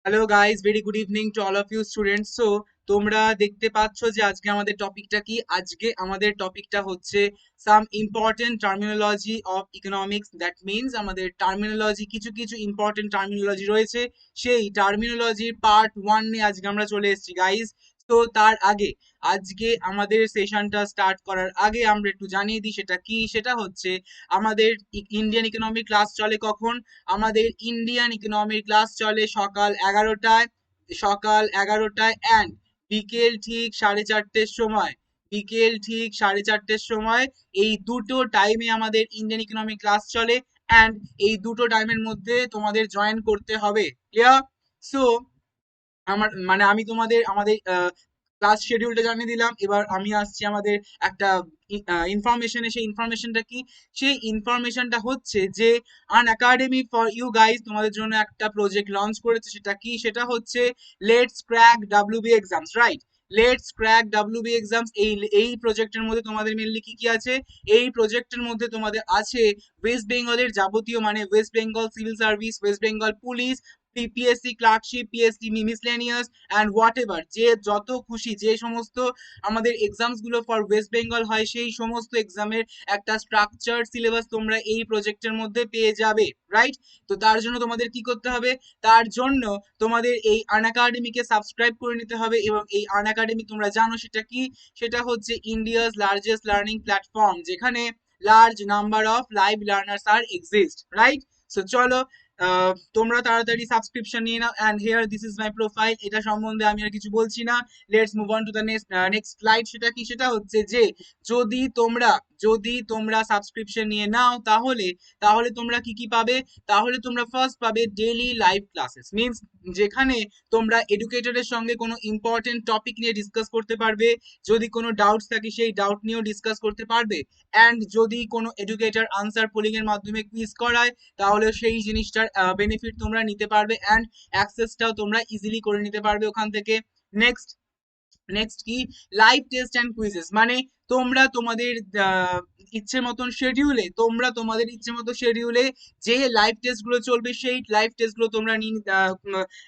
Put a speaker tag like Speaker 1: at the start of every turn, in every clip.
Speaker 1: Hello guys, very good evening to all of you students. So তোমরা দেখতে পাচ্ছ যে আজকে আমাদের টপিকটা কি। আজকে আমাদের টপিকটা হচ্ছে some important terminology of economics. That means আমাদের টার্মিনোলজি, কিছু কিছু ইম্পর্টেন্ট টার্মিনোলজি রয়েছে, সেই টার্মিনোলজির পার্ট ওয়ান নিয়ে আজকে আমরা চলে এসেছি গাইস। তো তার আগে, আজকে আমাদের সেশনটা স্টার্ট করার আগে আমরা একটু জানিয়ে দিই সেটা কি। সেটা হচ্ছে আমাদের ইন্ডিয়ান ইকোনমি ক্লাস চলে কখন। আমাদের ইন্ডিয়ান ইকোনমির ক্লাস চলে সকাল 11টায় অ্যান্ড বিকেল ঠিক 4:30-র সময়। বিকেল ঠিক 4:30-র সময় এই দুটো টাইমে আমাদের ইন্ডিয়ান ইকোনমি ক্লাস চলে, অ্যান্ড এই দুটো টাইমের মধ্যে তোমাদের জয়েন করতে হবে। ক্লিয়ার? সো আমি তোমাদের আমাদের ক্লাস শিডিউলটা জানিয়ে দিলাম। এবার আমি আসছি আমাদের একটা ইনফরমেশনে। সেই ইনফরমেশনটা কি? সেই ইনফরমেশনটা হচ্ছে যে আন একাডেমি ফর ইউ গাইজ তোমাদের জন্য একটা প্রজেক্ট লঞ্চ করেছে। সেটা কি? সেটা হচ্ছে let's crack WB exams, right? Let's crack WB exams. এই প্রজেক্টের মধ্যে তোমাদের মেনলি কি কি আছে? এই প্রজেক্টের মধ্যে তোমাদের আছে ওয়েস্ট বেঙ্গলের যাবতীয়, মানে West Bengal civil service, West Bengal police, PSC clerkship, PSC miscellaneous and what ever, যে যত খুশি যে সমস্ত আমাদের এক্সামস গুলো ফর ওয়েস্ট বেঙ্গল হয়, সেই সমস্ত এক্সামের একটা স্ট্রাকচার সিলেবাস তোমরা এই প্রজেক্টের মধ্যে পেয়ে যাবে, রাইট? তো তার জন্য তোমাদের কি করতে হবে? তার জন্য তোমাদের এই আনএকাডেমিকে সাবস্ক্রাইব করে নিতে হবে। এবং এই আনএকাডেমি তোমরা জানো সেটা কি? সেটা হচ্ছে ইন্ডিয়াস লার্জেস্ট লার্নিং প্ল্যাটফর্ম, যেখানে large number of live learners are exist, right? So চলো, তোমরা তাড়াতাড়ি সাবস্ক্রিপশন নিয়ে নাও। And here this is my profile. এটা সম্বন্ধে আমি আর কিছু বলছি না। Let's move on to the next slide. সেটা কি? সেটা হচ্ছে যে যদি তোমরা যদি তোমরা সাবস্ক্রিপশন নিয়ে নাও, তাহলে তাহলে তোমরা কি কি পাবে? তাহলে তোমরা ফার্স্ট পাবে ডেইলি লাইভ ক্লাসেস, মিন্স যেখানে তোমরা এডুকেটরের সঙ্গে কোনো ইম্পর্টেন্ট টপিক নিয়ে ডিসকাস করতে পারবে। যদি কোনো ডাউটস থাকে সেই ডাউট নিয়েও ডিসকাস করতে পারবে। অ্যান্ড যদি কোনো এডুকেটর আনসার পোলিং এর মাধ্যমে কুইজ করায়, তাহলে সেই জিনিসটার বেনিফিট তোমরা নিতে পারবে, অ্যান্ড অ্যাক্সেসটাও তোমরা ইজিলি করে নিতে পারবে ওখান থেকে। নেক্সট নেক্সট কি? লাইভ টেস্ট অ্যান্ড কুইজেস, মানে তোমরা তোমাদের ইচ্ছে মতন শিডিউলে, যে লাইভ টেস্ট গুলো চলবে সেই লাইভ টেস্ট গুলো তোমরা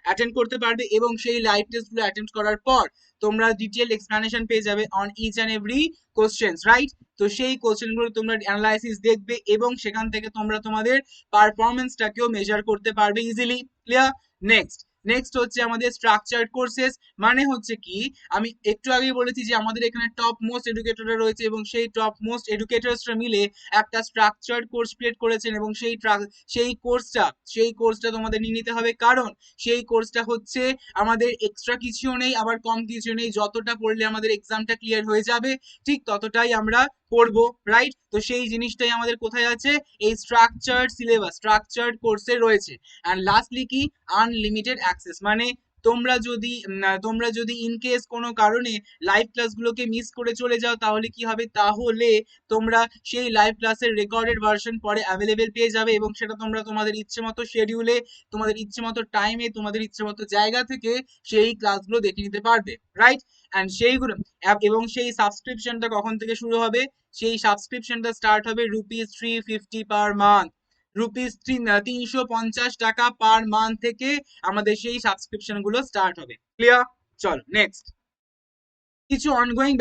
Speaker 1: অ্যাটেন্ড করতে পারবে। এবং সেই লাইভ টেস্ট গুলো অ্যাটেন্ড করার পর তোমরা ডিটেল এক্সপ্লানেশন পেয়ে যাবে on each and every questions, right? তো সেই কোশ্চেন গুলো তোমরা অ্যানালাইসিস দেখবে এবং সেখান থেকে তোমরা তোমাদের পারফরমেন্সটাকেও মেজার করতে পারবে ইজিলি। ক্লিয়ার? নেক্সট নেক্সট হচ্ছে আমাদের স্ট্রাকচার্ড কোর্সেস। মানে হচ্ছে কি, আমি একটু আগেই বলেছি যে আমাদের এখানে টপ মোস্ট এডুকেটররা রয়েছে, এবং সেই টপ মোস্ট এডুকেটরসরা মিলে একটা স্ট্রাকচার্ড কোর্স ক্রিয়েট করেছেন। এবং সেই কোর্সটা তোমাদের নিয়ে নিতে হবে, কারণ সেই কোর্সটা হচ্ছে আমাদের এক্সট্রা কিছুও নেই, আবার কম কিছু নেই। যতটা পড়লে আমাদের এক্সামটা ক্লিয়ার হয়ে যাবে, ঠিক ততটাই আমরা পড়বো, রাইট? তো সেই জিনিসটাই আমাদের কোথায় আছে? এই স্ট্রাকচার্ড সিলেবাস, স্ট্রাকচার্ড কোর্সে রয়েছে। অ্যান্ড লাস্টলি কি? আনলিমিটেড অ্যাক্সেস, মানে তোমরা যদি ইন কেস কোনো কারণে লাইভ ক্লাসগুলোকে মিস করে চলে যাও, তাহলে কি হবে? তাহলে তোমরা সেই লাইভ ক্লাসের রেকর্ডেড ভার্সন পরে অ্যাভেলেবেল পেয়ে যাবে, এবং সেটা তোমরা তোমাদের ইচ্ছে মতো শিডিউলে, তোমাদের ইচ্ছে মতো টাইমে, তোমাদের ইচ্ছে মতো জায়গা থেকে সেই ক্লাসগুলো দেখে নিতে পারবে, রাইট? অ্যান্ড সেইগুলো এবং সেই সাবস্ক্রিপশনটা কখন থেকে শুরু হবে? সেই সাবস্ক্রিপশনটা স্টার্ট হবে রুপিস 350 পার মান্থ। রুপিস 350 টাকা পার মান্থ থেকে আমাদের সেই সাবস্ক্রিপশন গুলো স্টার্ট হবে। ক্লিয়ার? চলো নেক্সট। কিছু অনগোয়িং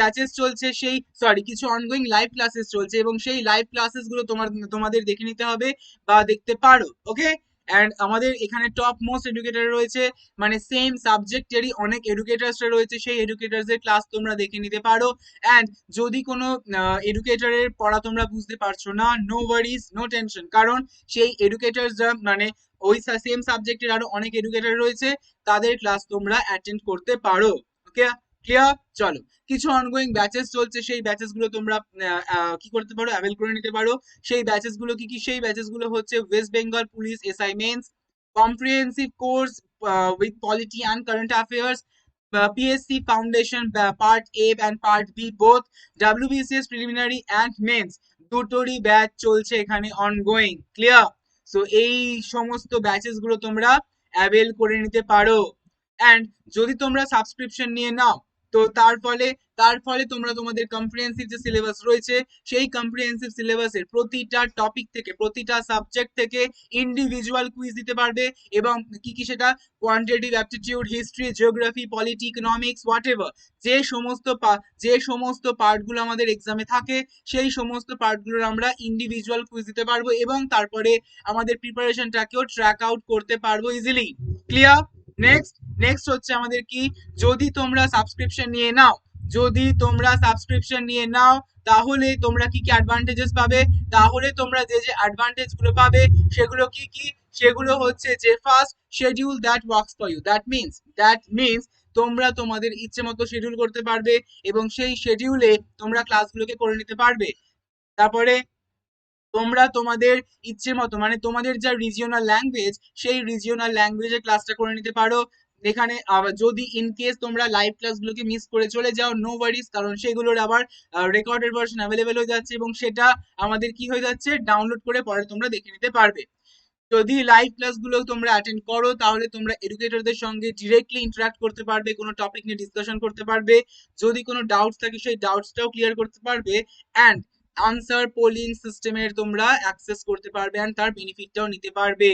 Speaker 1: লাইভ ক্লাসেস চলছে, এবং সেই লাইভ ক্লাসেস গুলো তোমাদের দেখে নিতে হবে বা দেখতে পারো, ওকে? অ্যান্ড আমাদের এখানে টপ মোস্ট এডুকেটর রয়েছে, মানে সেম সাবজেক্টেরই অনেক এডুকেটার্সরা রয়েছে, সেই এডুকেটার্সদের ক্লাস তোমরা দেখে নিতে পারো। অ্যান্ড যদি কোনো এডুকেটরের পড়া তোমরা বুঝতে পারছো না, নো ওয়ারিজ, নো টেনশন, কারণ সেই এডুকেটার্সরা, মানে ওই সেম সাবজেক্টের আরো অনেক এডুকেটর রয়েছে, তাদের ক্লাস তোমরা অ্যাটেন্ড করতে পারো, ওকে? ক্লিয়ার? চলো, কিছু অনগোয়িং ব্যাচেস চলছে, সেই ব্যাচেস গুলো তোমরা কি করতে পারো? অ্যাভেল করে নিতে পারো। সেই ব্যাচেস গুলো কি কি? সেই ব্যাচেস গুলো হচ্ছে West Bengal police SI mains, comprehensive course with polity and current affairs, PSC foundation part A and part B both, WBCS preliminary and mains, দুটোরই ব্যাচ চলছে এখানে অনগোয়িং। ক্লিয়ার? সো এই সমস্ত ব্যাচেস গুলো তোমরা অ্যাভেল করে নিতে পারো। অ্যান্ড যদি তোমরা সাবস্ক্রিপশন নিয়ে নাও, তো তার ফলে তোমরা তোমাদের কম্প্রিহেন্সিভ যে সিলেবাস রয়েছে সেই কম্প্রিহেন্সিভ সিলেবাসের প্রতিটা টপিক থেকে প্রতিটা সাবজেক্ট থেকে ইন্ডিভিজুয়াল কুইজ দিতে পারবে। এবং কি কি সেটা quantitative aptitude, history, geography, polity, economics, whatever, যে সমস্ত পার্টগুলো আমাদের এক্সামে থাকে সেই সমস্ত পার্টগুলোর আমরা ইন্ডিভিজুয়াল কুইজ দিতে পারবো এবং তারপরে আমাদের প্রিপারেশনটাকেও ট্র্যাক আউট করতে পারবো ইজিলি। ক্লিয়ার? নেক্সট নেক্সট হচ্ছে আমাদের কি, যদি তোমরা সাবস্ক্রিপশন নিয়ে নাও, যদি তোমরা সাবস্ক্রিপশন নিয়ে নাও তাহলে তোমরা কি কি অ্যাডভান্টেজেস পাবে, তাহলে তোমরা যে যে অ্যাডভান্টেজ গুলো পাবে সেগুলো কি কি, সেগুলো হচ্ছে যে first, schedule that works for you, that means তোমরা তোমাদের ইচ্ছে মতো শিডিউল করতে পারবে এবং সেই শিডিউলে তোমরা ক্লাসগুলোকে করে নিতে পারবে। তারপরে তোমরা তোমাদের ইচ্ছে মতো মানে তোমাদের যা রিজিওনাল ল্যাঙ্গুয়েজ সেই রিজিওনাল ল্যাঙ্গুয়েজে ক্লাসটা করে নিতে পারো। এখানে আবার যদি ইন কেস তোমরা লাইভ ক্লাসগুলোকে মিস করে চলে যাও, নো ওয়ারিস, কারণ সেগুলোর আবার রেকর্ডেড ভার্সন অ্যাভেলেবেল হয়ে যাচ্ছে এবং সেটা আমাদের কি হয়ে যাচ্ছে, ডাউনলোড করে পরে তোমরা দেখে নিতে পারবে। যদি লাইভ ক্লাসগুলো তোমরা অ্যাটেন্ড করো তাহলে তোমরা এডুকেটরদের সঙ্গে ডিরেক্টলি ইন্টারাক্ট করতে পারবে, কোনো টপিক নিয়ে ডিসকাশন করতে পারবে, যদি কোনো ডাউটস থাকে সেই ডাউটসটাও ক্লিয়ার করতে পারবে, অ্যান্ড আনসার পোলিং সিস্টেমের তোমরা অ্যাক্সেস করতে পারবে অ্যান্ড তার বেনিফিটটাও নিতে পারবে।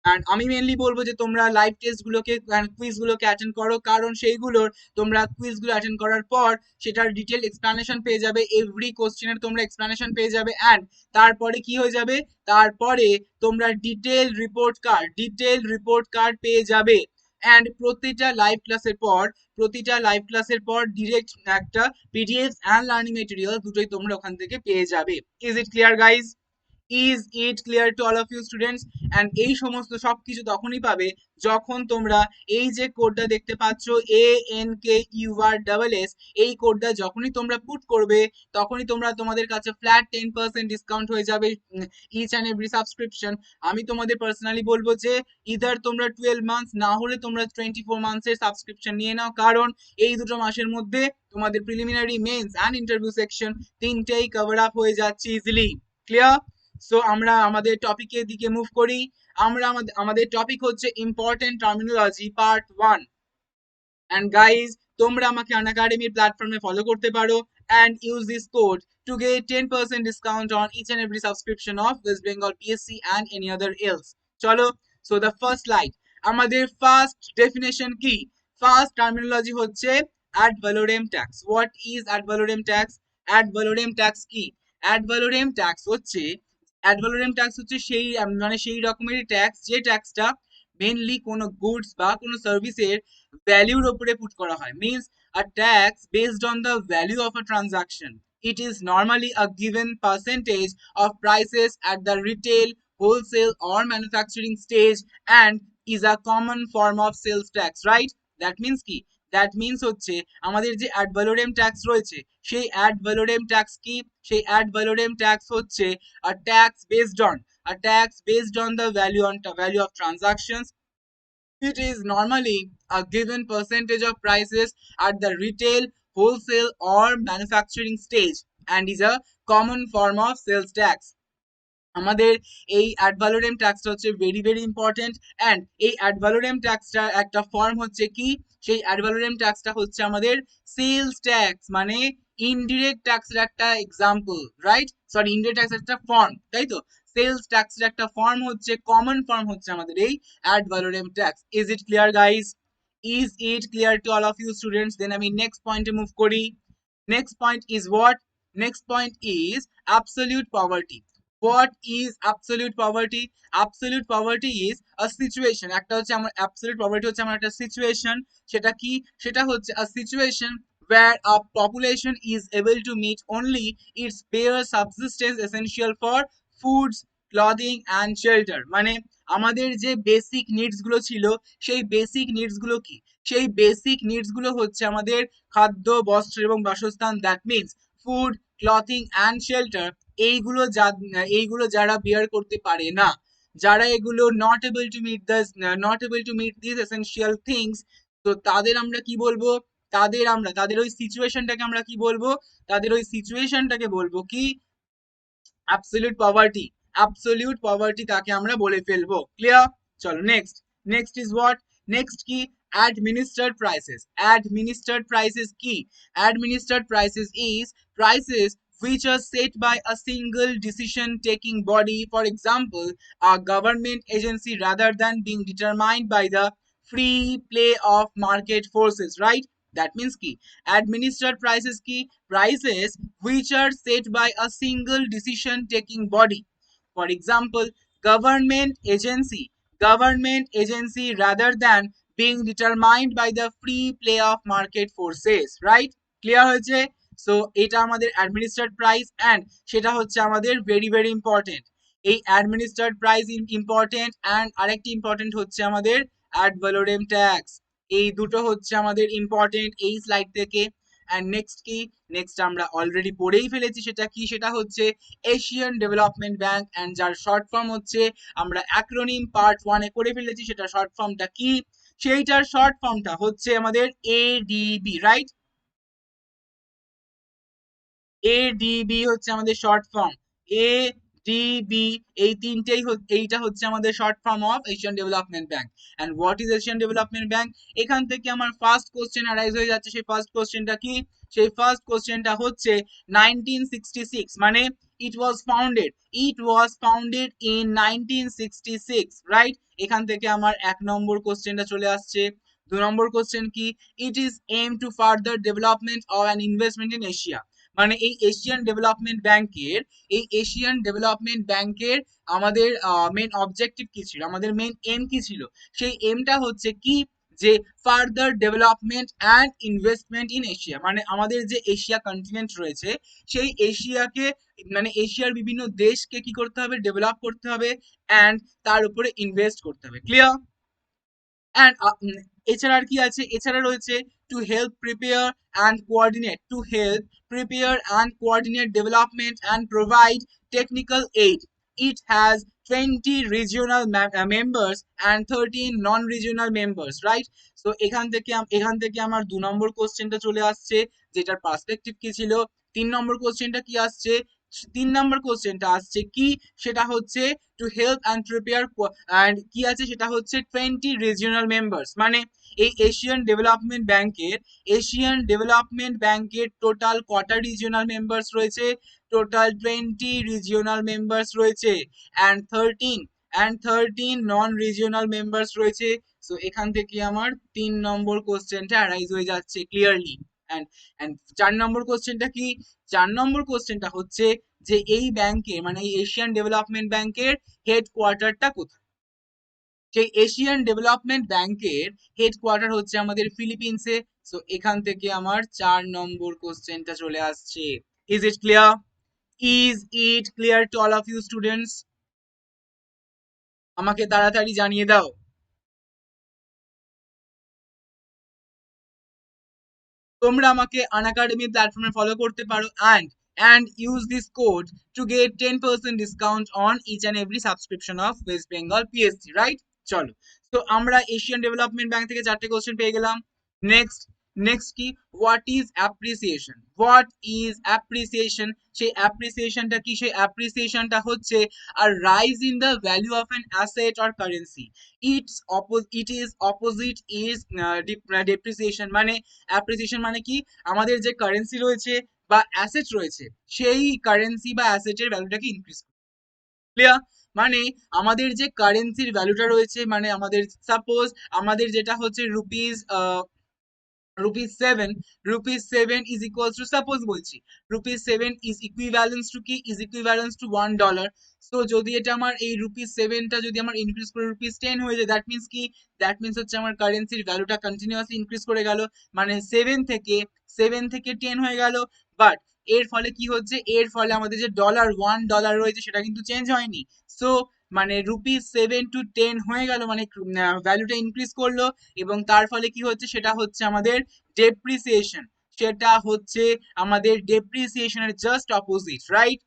Speaker 1: অ্যান্ড আমি মেনলি বলবো যে তোমরা লাইভ টেস্টগুলোকে কুইজগুলোকে অ্যাটেন্ড করো, কারণ সেইগুলোর তোমরা কুইজগুলো অ্যাটেন্ড করার পর সেটার ডিটেল এক্সপ্লানেশন পেয়ে যাবে, এভরি কোশ্চেনের তোমরা এক্সপ্লানেশন পেয়ে যাবে, অ্যান্ড তারপরে কি হয়ে যাবে, তারপরে তোমরা ডিটেল রিপোর্ট কার্ড পেয়ে যাবে। অ্যান্ড প্রতিটা লাইভ ক্লাসের পর ডিরেক্ট একটা পিডিএফ অ্যান্ড লার্নিং মেটেরিয়াল দুটোই তোমরা ওখান থেকে পেয়ে যাবে। Is it clear guys? Is it clear to all of you students? And এই সমস্ত সবকিছু তখনই পাবে যখন তোমরা এই যে কোডটা দেখতে পাচ্ছ ANKUR, এই কোডটা যখনই তোমরা পুট করবে তখনই তোমরা তোমাদের কাছে ফ্ল্যাট 10% ডিসকাউন্ট হয়ে যাবে ইচ অ্যান্ড এভরি সাবস্ক্রিপশন। আমি তোমাদের পার্সোনালি বলবো যে ইদার তোমরা 12 মান্থস না হলে তোমরা 24 মান্থসের সাবস্ক্রিপশন নিয়ে নাও, কারণ এই দুটো মাসের মধ্যে তোমাদের preliminary, mains and interview section তিনটেই কভার আপ হয়ে যাচ্ছে ইজিলি। ক্লিয়ার? সো আমরা আমাদের টপিকের দিকে মুভ করি। আমরা আমাদের টপিক হচ্ছে important terminology part 1। And guys, তোমরা আমাকে আনএকাডেমির প্ল্যাটফর্মে ফলো করতে পারো and use this code to get 10% discount on each and every subscription of West Bengal PSC and any other else. চলো, so the first slide, আমাদের first definition কি, first terminology হচ্ছে ad valorem tax. What is ad valorem tax? Ad valorem tax কি? Ad valorem tax হচ্ছে সেই মানে সেই রকমের ট্যাক্স যে ট্যাক্সটা মেনলি কোনো গুডস বা কোনো সার্ভিসের ভ্যালুর উপরে পুট করা হয়, means a tax based on the value of a transaction. It is normally a given percentage of prices at the retail, wholesale or manufacturing stage and is a common form of sales tax, right? That means কি? That means হচ্ছে আমাদের যে ad valorem tax রয়েছে সেই ad valorem tax কি? সেই ad valorem tax হচ্ছে a tax based on the value of transactions. It is normally a given percentage of prices at the retail, wholesale or manufacturing stage and is a common form of sales tax. আমাদের এই ad valorem ট্যাক্সটা হচ্ছে very very important, and এই ad valorem ট্যাক্সটার একটা form হচ্ছে কি, সেই add valorem ট্যাক্সটা হচ্ছে আমাদের সেলস ট্যাক্স, মানে ইনডিরেক্ট ট্যাক্সের একটা এক্সাম্পল, রাইট? সরি, ইনডিরেক্ট ট্যাক্সের একটা ফর্ম, তাই তো? সেলস ট্যাক্সের একটা ফর্ম হচ্ছে, কমন ফর্ম হচ্ছে আমাদের এই ad valorem tax. Is it clear guys? Is it clear to all of you students? Then আমি নেক্সট পয়েন্টে মুভ করি। Next point is what? Next point is absolute poverty. What is absolute poverty? Absolute poverty is a situation. একটা হচ্ছে আমার absolute poverty হচ্ছে আমার একটা situation, সেটা কি? সেটা হচ্ছে a situation where a population is able to meet only its bare subsistence essential for foods, clothing and shelter. মানে আমাদের যে বেসিক নিডস গুলো ছিল সেই বেসিক নিডস গুলো কি? সেই বেসিক নিডস গুলো হচ্ছে আমাদের খাদ্য, বস্ত্র এবং বাসস্থান, that means food, clothing and shelter. এইগুলো যারা বিয়ার করতে পারে না, যারা এগুলো not able to meet this essential things, তো তাদের আমরা কি বলবো? তাদের ওই সিচুয়েশনটাকে আমরা কি বলবো? তাদের ওই সিচুয়েশনটাকে বলবো কি? Absolute poverty. অ্যাবসলিউট পভার্টি তাকে আমরা বলে ফেলবো। ক্লিয়ার? চলো next is what? Next key, administered prices. Administered prices key. Administered prices is prices which are set by a single decision taking body, for example, a government agency, rather than being determined by the free play of market forces, right? That means key. Administered prices key, prices which are set by a single decision taking body. For example, government agency, government agency, rather than being determined by the free play of market forces, right? Clear হয়েছে? So এটা আমাদের অ্যাডমিনিস্ট্রেড price and সেটা হচ্ছে আমাদের very very important. এই অ্যাডমিনিস্ট্রেড price important and আরেকটি important হচ্ছে আমাদের অ্যাড ভ্যালোরেম ট্যাক্স। এই দুটো হচ্ছে আমাদের ইম্পর্টেন্ট এই স্লাইড থেকে। অ্যান্ড নেক্সট কি, নেক্সট আমরা অলরেডি পড়েই ফেলেছি, সেটা কি, সেটা হচ্ছে এশিয়ান ডেভেলপমেন্ট ব্যাংক, অ্যান্ড যার শর্ট ফর্ম হচ্ছে, আমরা অ্যাক্রোনিম পার্ট 1 এ করে ফেলেছি, সেটা শর্ট ফর্মটা কি, সেইটার শর্ট ফর্মটা হচ্ছে আমাদের এডিবি, রাইট? এডিবি হচ্ছে আমাদের শর্ট ফর্ম। এডিবি, এই তিনটেই এইটা হচ্ছে আমাদের short form of Asian development bank. And what is Asian development bank? এখান থেকে আমার ফার্স্ট কোশ্চেন অ্যারাইজ হয়ে যাচ্ছে। সেই ফার্স্ট কোশ্চেনটা কি? সেই ফার্স্ট কোশ্চেনটা হচ্ছে 1966, মানে it was founded, it was founded in 1966, right? এখান থেকে আমার 1 নম্বর কোশ্চেনটা চলে আসছে। 2 নম্বর কোশ্চেন কি? It is aim to further development of an investment in Asia, মানে এই এশিয়ান ডেভেলপমেন্ট ব্যাংকের, এই এশিয়ান ডেভেলপমেন্ট ব্যাংকের আমাদের মেন অবজেক্টিভ কি ছিল, আমাদের মেন এম কি ছিল? সেই এমটা হচ্ছে কি, যে further development and investment in Asia, মানে আমাদের যে এশিয়া কন্টিনেন্ট রয়েছে, সেই এশিয়াকে, মানে এশিয়ার বিভিন্ন দেশকে কি করতে হবে, ডেভেলপ করতে হবে অ্যান্ড তার উপরে ইনভেস্ট করতে হবে। ক্লিয়ার? অ্যান্ড এছাড়া আর কি আছে? এছাড়া রয়েছে to help prepare and coordinate, to help prepare and coordinate development and provide technical aid. It has 20 regional members and 13 non-regional members, right? So এখান থেকে আমার 2 নম্বর কোশ্চেনটা চলে আসছে, যেটার পার্সপেক্টিভ কি ছিল। 3 নম্বর কোশ্চেনটা কি আসছে? 3 নম্বর কোশ্চেনটা আসছে কি, সেটা হচ্ছে to help and prepare, and কি আছে, সেটা হচ্ছে 20 রিজিওনাল মেম্বার্স, মানে এই এশিয়ান ডেভেলপমেন্ট ব্যাংকের টোটাল কটা রিজিওনাল মেম্বার্স রয়েছে? টোটাল 20 রিজিওনাল মেম্বার্স রয়েছে, অ্যান্ড 13 নন রিজিওনাল মেম্বার্স রয়েছে। সো এখান থেকে আমার 3 নম্বর কোশ্চেনটা অ্যারাইজ হয়ে যাচ্ছে ক্লিয়ারলি। অ্যান্ড অ্যান্ড 4 নম্বর কোশ্চেনটা কি? 4 নম্বর কোশ্চেনটা হচ্ছে যে এই ব্যাংকে, মানে এই এশিয়ান ডেভেলপমেন্ট ব্যাংকের হেডকোয়ার্টারটা কোথায়? সেই এশিয়ান ডেভেলপমেন্ট ব্যাংকের হেডকোয়ার্টার হচ্ছে আমাদের ফিলিপিন্সে। সো এখান থেকে আমার 4 নম্বর কোশ্চেনটা চলে আসছে। Is it clear? Is it clear to all of you students? আমাকে তাড়াতাড়ি জানিয়ে দাও। তোমরা আমাকে আনএকাডেমি প্ল্যাটফর্মে ফলো করতে পারো and use this code to get 10% discount on each and every subscription of West Bengal PSC, right? চলো, তো আমরা এশিয়ান ডেভেলপমেন্ট ব্যাংক থেকে 4টে কোশ্চেন পেয়ে গেলাম। নেক্সট, নেক্সট কি, what is appreciation? What is appreciation? সেই অ্যাপ্রিসিয়েশনটা কি? সেই অ্যাপ্রিসিয়েশনটা হচ্ছে a rise in the value of an asset or currency. It is opposite is depreciation, মানে অ্যাপ্রিসিয়েশন মানে কি, আমাদের যে কারেন্সি রয়েছে বা অ্যাসেট রয়েছে, সেই কারেন্সি বা অ্যাসেটের ভ্যালুটাকে ইনক্রিজ। ক্লিয়ার? মানে আমাদের যে কারেন্সির ভ্যালুটা রয়েছে, মানে আমাদের সাপোজ আমাদের যেটা হচ্ছে rupees 7, rupees 7 is equals to, suppose বলছি, rupees 7 is equivalence to কি, is equivalence to $1. সো যদি এটা আমার এই rupees 7টা যদি আমার ইনক্রিজ করে rupees 10 হয়ে যায়, দ্যাট মিনস কি, দ্যাট মিনস হচ্ছে আমার কারেন্সির ভ্যালুটা কন্টিনিউয়াসলি ইনক্রিজ করে গেল, মানে 7 থেকে 10 হয়ে গেল। বাট এর ফলে কি হচ্ছে, এর ফলে আমাদের যে $1 রয়েছে সেটা কিন্তু চেঞ্জ হয়নি। সো মানে rupees 7 to 10 হয়ে গেল, মানে ভ্যালুটা ইনক্রিজ করলো, এবং তার ফলে কি হচ্ছে, সেটা হচ্ছে আমাদের ডেপ্রিসিয়েশন। সেটা হচ্ছে আমাদের ডেপ্রিসিয়েশনের just opposite, right?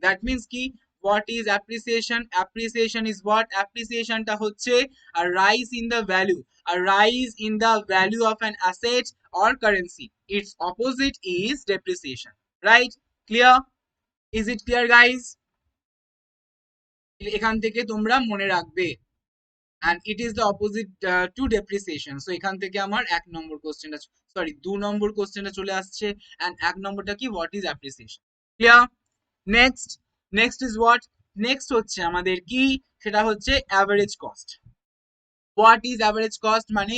Speaker 1: That means কি, what is appreciation? Appreciation is what? Appreciation টা হচ্ছে a rise in the value, a rise in the value of an asset or currency. Its opposite is depreciation, right? Clear? Is it clear, guys? এখান থেকে তোমরা মনে রাখবে। and it is the opposite to depreciation. So এখান থেকে আমার 1 নম্বর কোশ্চেনটা, sorry 2 নম্বর কোশ্চেনটা চলে আসছে, and 1 নম্বরটা কি, what is appreciation? Clear? Next, next is what, next হচ্ছে আমাদের কি, সেটা হচ্ছে average cost. What is average cost, মানে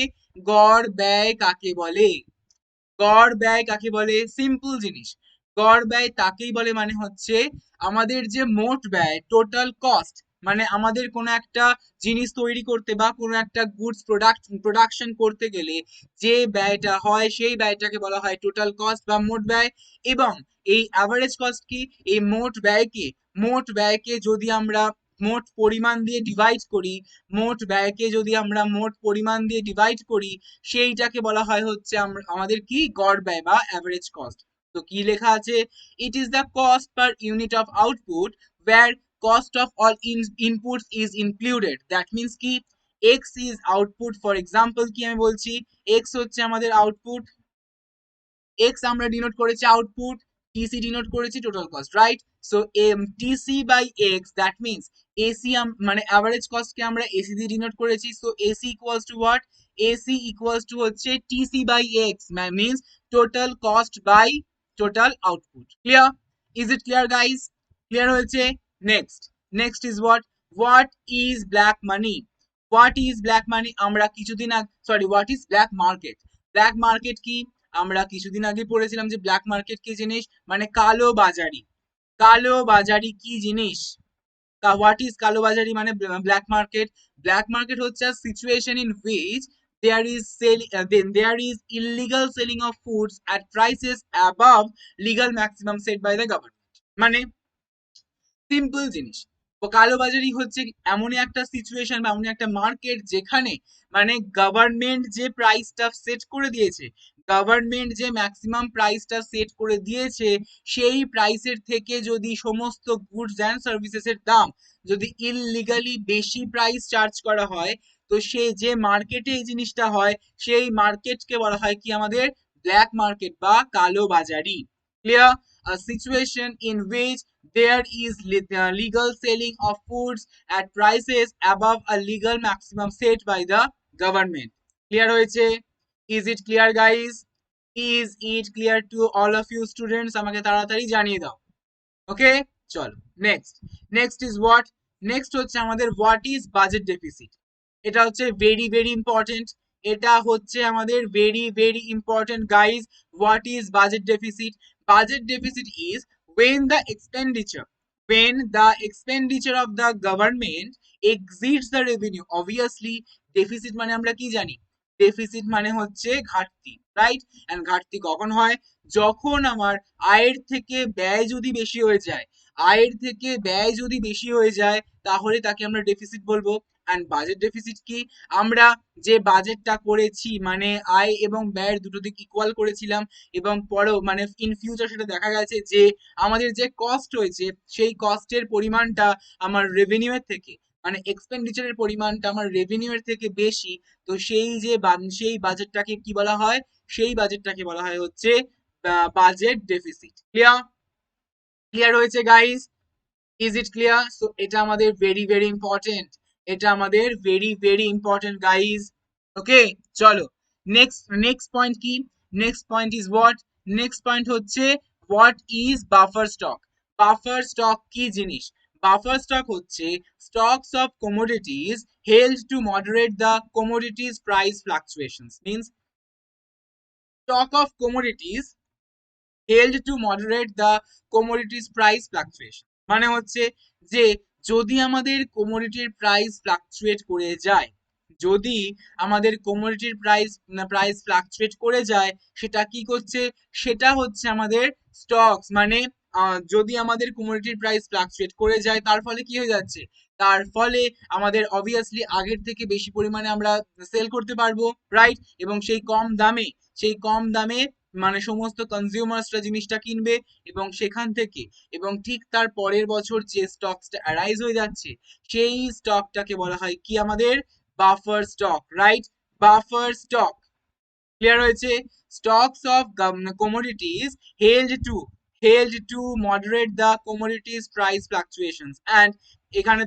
Speaker 1: গড় ব্যয় কাকে বলে? গড় ব্যয় কাকে বলে? সিম্পল জিনিস, গড় ব্যয় তাকেই বলে, মানে হচ্ছে আমাদের যে মোট ব্যয়, টোটাল কস্ট, মানে আমাদের কোনো একটা জিনিস তৈরি করতে বা কোনো একটা গুডস প্রোডাকশন করতে গেলে যে ব্যয়টা হয় সেই ব্যয়টাকে বলা হয় টোটাল কস্ট বা মোট ব্যয়। এবং এই অ্যাভারেজ কস্ট কি, এই মোট ব্যয়কে যদি আমরা মোট পরিমাণ দিয়ে ডিভাইড করি, মোট পরিমাণ দিয়ে ডিভাইড করি, সেইটাকে বলা হয় হচ্ছে আমাদের কি, গড় ব্যয় বা অ্যাভারেজ কস্ট। তো কি লেখা আছে, ইট is the cost per unit of output where cost of all inputs is included. That means কি, x is output, for example কি আমি বলছি, x হচ্ছে আমাদের আউটপুট, x আমরা ডিনোট করেছি আউটপুট, tc ডিনোট করেছি total cost, right? So tc by x, that means ac মানে অ্যাভারেজ কস্ট কে আমরা ac দিয়ে ডিনোট করেছি। So ac equals to what, ac equals to হচ্ছে tc by x, means total cost by total output. Clear? Is it clear guys? Clear হয়েছে? Next, next is what is black money? What is black money, আমরা কিছুদিন আগে, sorry, what is black market? Black market কি, আমরা কিছুদিন আগে পড়েছিলাম যে ব্ল্যাক মার্কেট কি জিনিস, মানে কালো বাজারি। কালো বাজারি কি জিনিস? হোয়াট ইজ কালো বাজারি মানে ব্ল্যাক মার্কেট? ব্ল্যাক মার্কেট হচ্ছে a situation in which there is illegal selling of foods at prices above legal maximum set by the government. মানে সিম্পল জিনিস, কালোবাজারি হচ্ছে এমনই একটা সিচুয়েশন বা এমনই একটা মার্কেট যেখানে মানে গভর্নমেন্ট যে প্রাইসটা সেট করে দিয়েছে, গভর্নমেন্ট যে ম্যাক্সিমাম প্রাইসটা সেট করে দিয়েছে, সেই প্রাইসের থেকে যদি সমস্ত গুডস অ্যান্ড সার্ভিসেসের দাম যদি ইললিগালি বেশি প্রাইস চার্জ করা হয়, তো সে যে মার্কেটে এই জিনিসটা হয় সেই মার্কেটকে বলা হয় কি, আমাদের ব্ল্যাক মার্কেট বা কালো বাজারি। Clear? A situation in which there is legal selling of foods at prices above a legal maximum set by the government. Clear হয়েছে? Is it clear guys? Is it clear to all of you students? আমাকে তাড়াতাড়ি জানিয়ে দাও। ওকে, চলো next, next is what, next হচ্ছে আমাদের what is budget deficit. এটা হচ্ছে ভেরি ভেরি ইম্পর্টেন্ট, এটা হচ্ছে আমাদের very very important guys. What is budget deficit? Budget deficit is when the expenditure when the expenditure of the government exceeds the revenue. Obviously deficit মানে আমরা কি জানি, deficit মানে হচ্ছে ঘাটতি, রাইট? এন্ড ঘাটতি কখন হয়, যখন আমার আয়ের থেকে ব্যয় যদি বেশি হয়ে যায়, আয়ের থেকে ব্যয় যদি বেশি হয়ে যায় তাহলে তাকে আমরা ডেফিসিট বলবো। অ্যান্ড বাজেট ডেফিসিট কি, আমরা যে বাজেটটা করেছি মানে আয় এবং ব্যয়ের দুটো দিক ইকুয়াল করেছিলাম, এবং পরেও মানে ইন ফিউচার সেটা দেখা গেছে যে আমাদের যে কস্ট হয়েছে সেই কস্টের পরিমাণটা আমার রেভিনিউ এর থেকে, মানে এক্সপেন্ডিচারের পরিমাণটা আমার রেভিনিউ এর থেকে বেশি, তো সেই বাজেটটাকে কি বলা হয়, সেই বাজেটটাকে বলা হয় হচ্ছে বাজেট ডেফিসিট। ক্লিয়ার? ক্লিয়ার হয়েছে guys? Is it clear? So এটা আমাদের ভেরি ভেরি ইম্পর্টেন্ট, এটা আমাদের very very important guys. Okay, চলো নেক্সট, নেক্সট পয়েন্ট কি, next point is what, next point হচ্ছে what is buffer stock? Buffer stock কি জিনিস? বাফার স্টক হচ্ছে stocks of commodities held to moderate the commodities price fluctuations. Means stock of commodities held to moderate the commodities price fluctuation, মানে হচ্ছে যে যদি আমাদের কোমোডিটির price fluctuate করে যায়, যদি আমাদের কোমোডিটির প্রাইস ফ্লাকচুয়েট করে যায়, সেটা কি করছে, সেটা হচ্ছে আমাদের স্টকস, মানে যদি আমাদের কোমোডিটির প্রাইস ফ্লাকচুয়েট করে যায় তার ফলে কি হয়ে যাচ্ছে, তার ফলে আমাদের অবভিয়াসলি আগের থেকে বেশি পরিমাণে আমরা সেল করতে পারবো, রাইট? এবং সেই কম দামে মানে সমস্ত কনজিউমার্সরা জিনিসটা কিনবে, এবং সেখান থেকে এবং ঠিক তার পরের বছর যে স্টকসটা অ্যারাইজ হয়ে যাচ্ছে সেই স্টকটাকে বলা হয় কি, আমাদের buffer stock, right? Buffer stock. Clear হয়েছে? Stocks of commodities held to moderate the commodities price fluctuations, and এখানে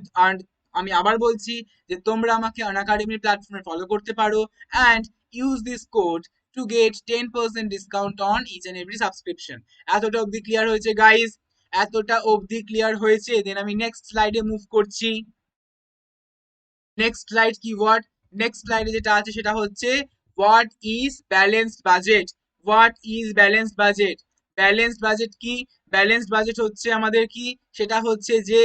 Speaker 1: আমি আবার বলছি যে তোমরা আমাকে আনএকাডেমি প্ল্যাটফর্মে ফলো করতে পারো and use this code to get 10% discount on each and every subscription. এতটা অবধি ক্লিয়ার হয়েছে গাইস? এতটা অবধি ক্লিয়ার হয়েছে? দেন আমি নেক্সট স্লাইডে মুভ করছি। নেক্সট স্লাইড কি হোয়াট, নেক্সট স্লাইডে যেটা আছে সেটা হচ্ছে what is balanced budget. What is balanced budget? Balanced budget কি? ব্যালেন্সড বাজেট হচ্ছে আমাদের কি, সেটা হচ্ছে যে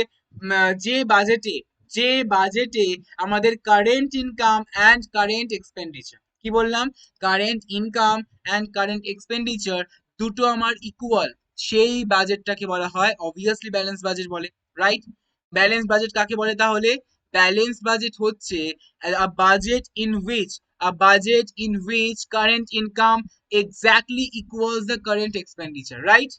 Speaker 1: যে বাজেটে, যে বাজেটে আমাদের current income and current expenditure, কি বললাম, current income and current expenditure দুটো আমার ইকুয়াল, সেই বাজেটটাকে বলা হয় অবভিয়াসলি ব্যালেন্স বাজেট বলে, রাইট? ব্যালেন্স বাজেট কাকে বলে তাহলে? ব্যালেন্স বাজেট হচ্ছে a budget in which, a budget in which current income exactly equals the current expenditure, right?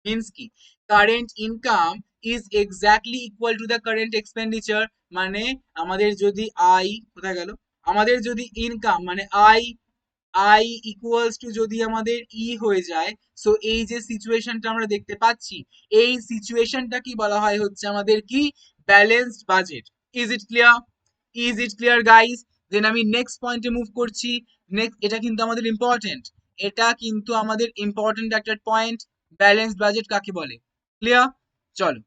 Speaker 1: Means কি, current income is exactly equal to the current expenditure, মানে আমাদের যদি আয়, কোথায় গেল, আমাদের যদি ইনকাম মানে আয়, আই ইকুয়ালস টু যদি আমাদের ই হয়ে যায়, সো এই যে সিচুয়েশনটা আমরা দেখতে পাচ্ছি, এই সিচুয়েশনটা কি বলা হয় হচ্ছে আমাদের কি, balanced budget. Is it clear? Is it clear guys? Then আমি নেক্সট পয়েন্টে মুভ করছি। নেক্সট, এটা কিন্তু আমাদের ইম্পর্টেন্ট, এটা কিন্তু আমাদের ইম্পর্টেন্ট একটা পয়েন্ট, ব্যালেন্সড বাজেট কাকে বলে। ক্লিয়ার? চলো,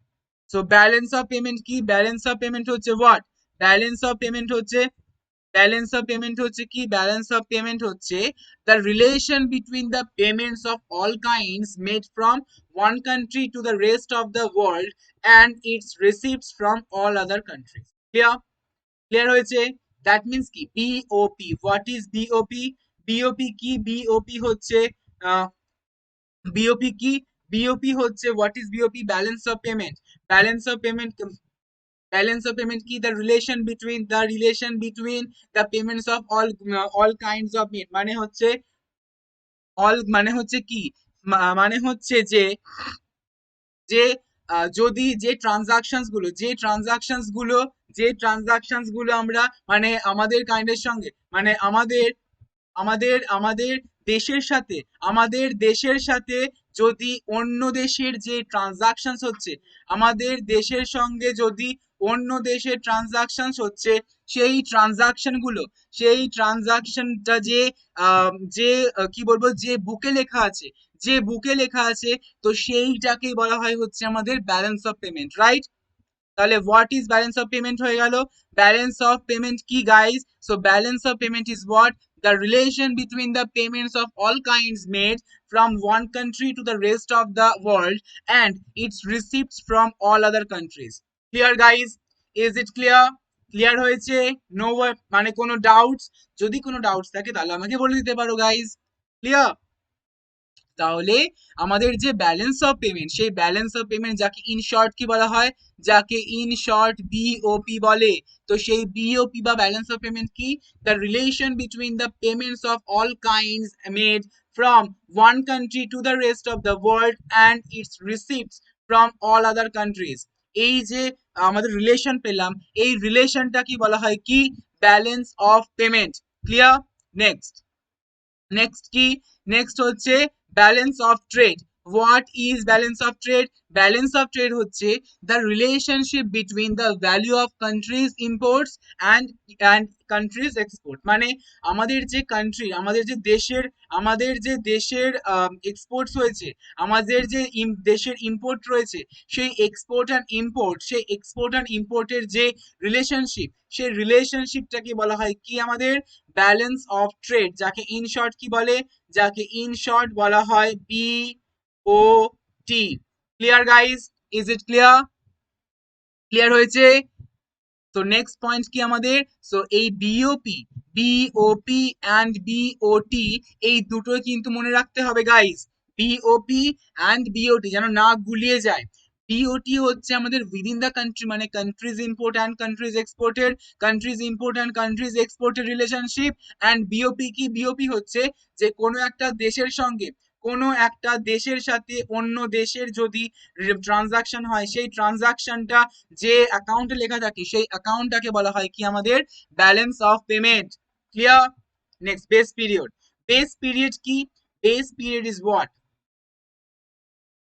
Speaker 1: সো ব্যালেন্স অফ পেমেন্ট কি? ব্যালেন্স অফ পেমেন্ট হচ্ছে হোয়াট? ব্যালেন্স অফ পেমেন্ট হচ্ছে, ব্যালেন্স অফ পেমেন্ট হচ্ছে কি? ব্যালেন্স অফ পেমেন্ট হচ্ছে the relation between the payments of all kinds made from one country to the rest of the world and its receipts from all other countries. Clear? Clear হয়েছে? That means কি, BOP. What is BOP? BOP কি? BOP হচ্ছে BOP কি? BOP হচ্ছে, what is BOP? Balance of payment. Balance of payment, balance of payment কি, the relation between, the relation between the payments of all kinds of meat, মানে হচ্ছে all মানে হচ্ছে কি, মানে হচ্ছে যে, যে যদি যে ট্রানজাকশনস গুলো, যে ট্রানজাকশনস গুলো, যে ট্রানজাকশনস গুলো আমরা মানে আমাদের কাইন্ডের সঙ্গে, মানে আমাদের আমাদের আমাদের দেশের সাথে, আমাদের দেশের সাথে যদি অন্য দেশের যে ট্রানজাকশনস হচ্ছে, আমাদের দেশের সঙ্গে যদি অন্য দেশের ট্রানজাকশনস হচ্ছে, সেই ট্রানজাকশন গুলো, সেই ট্রানজাকশনটা যে যে কি বলবো, যে বুকে লেখা আছে, যে বুকে লেখা আছে, তো সেইটাকেই বলা হয় হচ্ছে আমাদের ব্যালেন্স অফ পেমেন্ট, রাইট? তাহলে what is balance of payment হয়ে গেল। ব্যালেন্স অফ পেমেন্ট কি guys? So balance of payment is what, the relation between the payments of all kinds made from one country to the rest of the world and its receipts from all other countries. Clear guys? Is it clear? Clear হয়েছে? No মানে কোনো doubts? যদি কোনো doubts থাকে তাহলে আমাকে বলে দিতে পারো গাইস। ক্লিয়ার? তাহলে আমাদের যে ব্যালেন্স অফ পেমেন্ট, সেই ব্যালেন্স অফ পেমেন্ট যাকে ইন শর্ট কি বলা হয়, যাকে ইন শর্ট বিওপি বলে, তো সেই বিওপি বা ব্যালেন্স অফ পেমেন্ট কি, the relation between the payments of all kinds made from one country to the rest of the world and it's receipts from all other countries. এই যে আমাদের relation পেলাম, এই রিলেশনটা কি বলা হয় কি, balance of payment. Clear? Next, next কি, নেক্সট হচ্ছে balance of trade. What is balance of trade? Balance of trade হচ্ছে the relationship between the value of country's imports and and country's export, মানে আমাদের যে কান্ট্রি, আমাদের যে দেশের, আমাদের যে দেশের এক্সপোর্টস হয়েছে, আমাদের যে দেশের ইম্পোর্ট রয়েছে, সেই এক্সপোর্ট অ্যান্ড ইম্পোর্ট, সেই এক্সপোর্ট অ্যান্ড ইম্পোর্টের যে রিলেশনশিপ, সেই রিলেশনশিপটাকে বলা হয় কি আমাদের, ব্যালেন্স অফ ট্রেড, যাকে ইন শর্ট কি বলে, যাকে ইন শর্ট বলা হয় B O T. Clear guys? Is it clear? Clear হয়েছে? তো নেক্সট পয়েন্ট কি আমাদের, সো এই বিওপি, বিওপি অ্যান্ড বিওটি, এই দুটোই কিন্তু মনে রাখতে হবে গাইস। বিওপি অ্যান্ড বিওটি যেন না গুলিয়ে যায়। বিওটি হচ্ছে আমাদের উইদিন দ্য কান্ট্রি, মানে কান্ট্রিজ ইম্পোর্ট অ্যান্ড কান্ট্রিজ এক্সপোর্টের, কান্ট্রিজ ইম্পোর্ট অ্যান্ড কান্ট্রিজ এক্সপোর্টের রিলেশনশিপ। অ্যান্ড বিওপি কি, বিওপি হচ্ছে যে কোনো একটা দেশের সঙ্গে, কোনো একটা দেশের সাথে অন্য দেশের যদি ট্রানজাকশন হয়, সেই ট্রানজাকশনটা যে অ্যাকাউন্টে লেখা থাকে, সেই অ্যাকাউন্টটাকে বলা হয় কি আমাদের, balance of payment. Clear? Next, base period. Base period কি? Base period is what,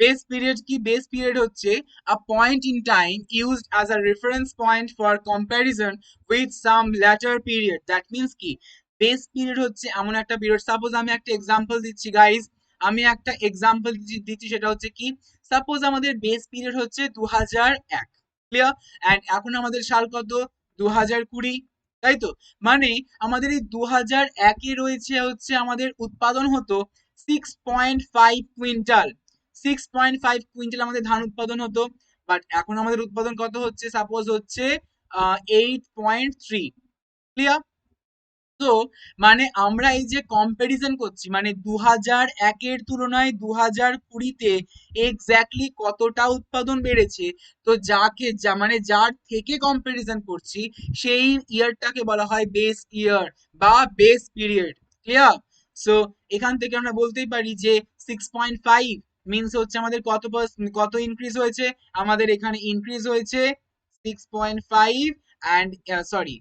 Speaker 1: base period কি? বেস পিরিয়ড হচ্ছে a point in time used as a reference point for comparison with some later period. That means কি? Base period হচ্ছে এমন একটা period, suppose আমি একটা example দিচ্ছি গাইস, আমি একটা এক্সাম্পল দিচ্ছি, সেটা হচ্ছে কি, সাপোজ আমাদের বেস পিরিয়ড হচ্ছে 2001, ক্লিয়ার, অ্যান্ড এখন আমাদের সাল কত? 2020, তাই তো? মানে আমাদের এই 2001-এ রয়েছে হচ্ছে আমাদের উৎপাদন হতো 6.5 কুইন্টাল, 6.5 কুইন্টাল আমাদের ধান উৎপাদন হতো, বাট এখন আমাদের উৎপাদন কত হচ্ছে? সাপোজ হচ্ছে 8.3, ক্লিয়ার? তো মানে আমরা এই যে কম্পারিজন করছি, মানে 2001-এর তুলনায় 2020-তে এক্স্যাক্টলি কতটা উৎপাদন বেড়েছে, তো যাকে মানে যার থেকে কম্পারিজন করছি সেই ইয়ারটাকে বলা হয় বেস ইয়ার বা বেস পিরিয়ড, ক্লিয়ার? সো এখান থেকে আমরা বলতেই পারি যে 6.5 মিনস হচ্ছে আমাদের কত ইনক্রিজ হয়েছে, আমাদের এখানে ইনক্রিজ হয়েছে 6.5 অ্যান্ড সরি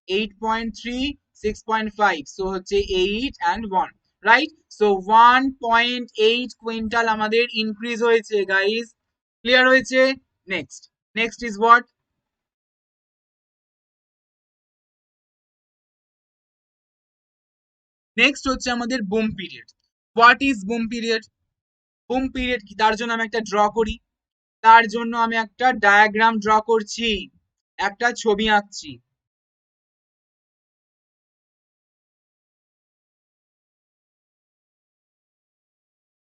Speaker 1: 8.3, 6.5, so হচ্ছে 8 and 1, রাইট? সো 1.8 কুইন্টাল আমাদের ইনক্রিজ হয়েছে গাইস, ক্লিয়ার হয়েছে? Next, next is what? Next হচ্ছে আমাদের broom period. What is broom period? Broom period কি, তার জন্য আমি একটা ড্র করি, তার জন্য আমি একটা ডায়াগ্রাম ড্র করছি, একটা ছবি আঁকছি,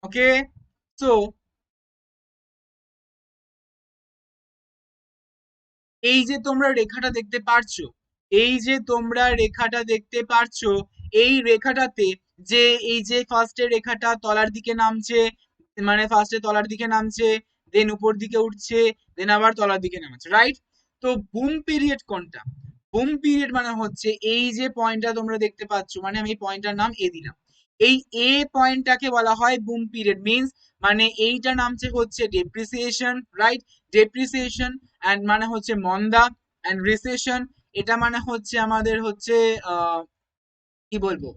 Speaker 1: ওকে? সো এই যে তোমরা রেখাটা দেখতে পারছো, এই যে তোমরা রেখাটা দেখতে পারছো, এই রেখাটাতে যে এই যে ফার্স্টে রেখাটা তলার দিকে নামছে, মানে ফার্স্টে তলার দিকে নামছে, দেন উপর দিকে উঠছে, দেন আবার তলার দিকে নামছে, রাইট? তো বুম পিরিয়ড কোনটা? বুম পিরিয়ড মানে হচ্ছে এই যে পয়েন্টটা তোমরা দেখতে পাচ্ছ, মানে আমি পয়েন্টটার নাম এ দিলাম, এই এ পয়েন্টটাকে বলা হয় বুম পিরিয়ড, মিন্স মানে এইটা নামছে হচ্ছে ডেপ্রিসিয়েশন, রাইট? ডেপ্রিসিয়েশন অ্যান্ড মানে হচ্ছে মন্দা, অ্যান্ড রিসেশন এটা মানে হচ্ছে আমাদের হচ্ছে কি বলবো,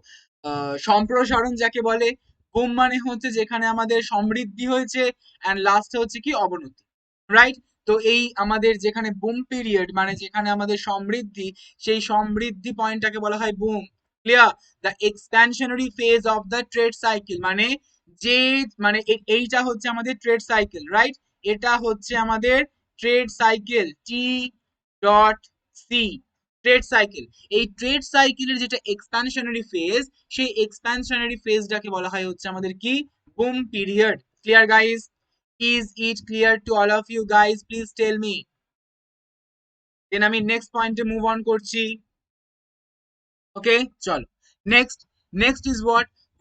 Speaker 1: সম্প্রসারণ যাকে বলে। বুম মানে হচ্ছে যেখানে আমাদের সমৃদ্ধি হয়েছে, অ্যান্ড লাস্টে হচ্ছে কি অবনতি, রাইট? তো এই আমাদের যেখানে বুম পিরিয়ড মানে যেখানে আমাদের সমৃদ্ধি, সেই সমৃদ্ধি পয়েন্টটাকে বলা হয় broom, clear? The expansionary phase of the trade cycle, মানে যে মানে এইটা হচ্ছে আমাদের ট্রেড সাইকেল, রাইট? এটা হচ্ছে আমাদের trade cycle, T dot C, trade cycle. এই ট্রেড সাইকেলের যেটা এক্সপ্যানশনারি ফেজ, সেই এক্সপ্যানশনারি ফেজটাকে বলা হয় হচ্ছে আমাদের কি? Boom period, clear guys? Is it clear to all of you guys? Please tell me. Then আমি নেক্সট পয়েন্টে মুভ অন করছি, ওকে? চলো next, next is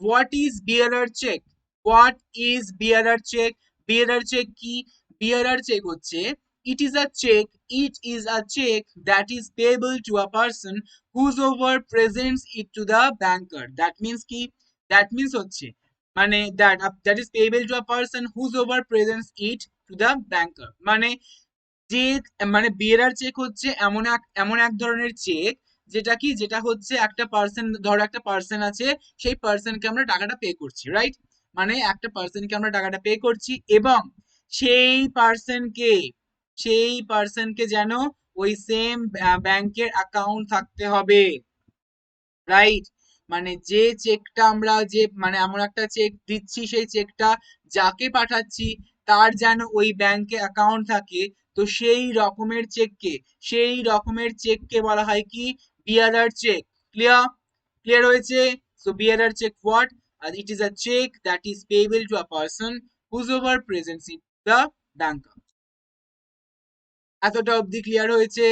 Speaker 1: what is bearer cheque? What is bearer cheque? Bearer cheque কি? Bearer cheque হচ্ছে it is a check, it is a check that is payable to a person whosoever presents it to the banker. That means কি? That means হচ্ছে মানে that is payable to a person whosoever presents it to the banker, মানে যে মানে বিয়েরার check হচ্ছে এমন এক ধরনের চেক যেটা কি, যেটা হচ্ছে একটা পার্সন, ধরো একটা পার্সন আছে, সেই পার্সনকে আমরা টাকাটা পে করছি, রাইট? মানে একটা পার্সনকে আমরা টাকাটা পে করছি, এবং সেই পার্সনকে যেন ওই সেম ব্যাংকের অ্যাকাউন্ট থাকতে হবে, রাইট? মানে যে চেকটা আমরা যে মানে আমরা একটা চেক দিচ্ছি, সেই চেকটা যাকে পাঠাচ্ছি তার যেন ওই ব্যাংকে অ্যাকাউন্ট থাকে, তো সেই রকমের চেককে বলা হয় কি? Bearer cheque, clear? ক্লিয়ার হয়েছে? So bearer cheque what? It is a cheque that is payable to a person whose over presents in the bank. এতটা অবধি ক্লিয়ার হয়েছে?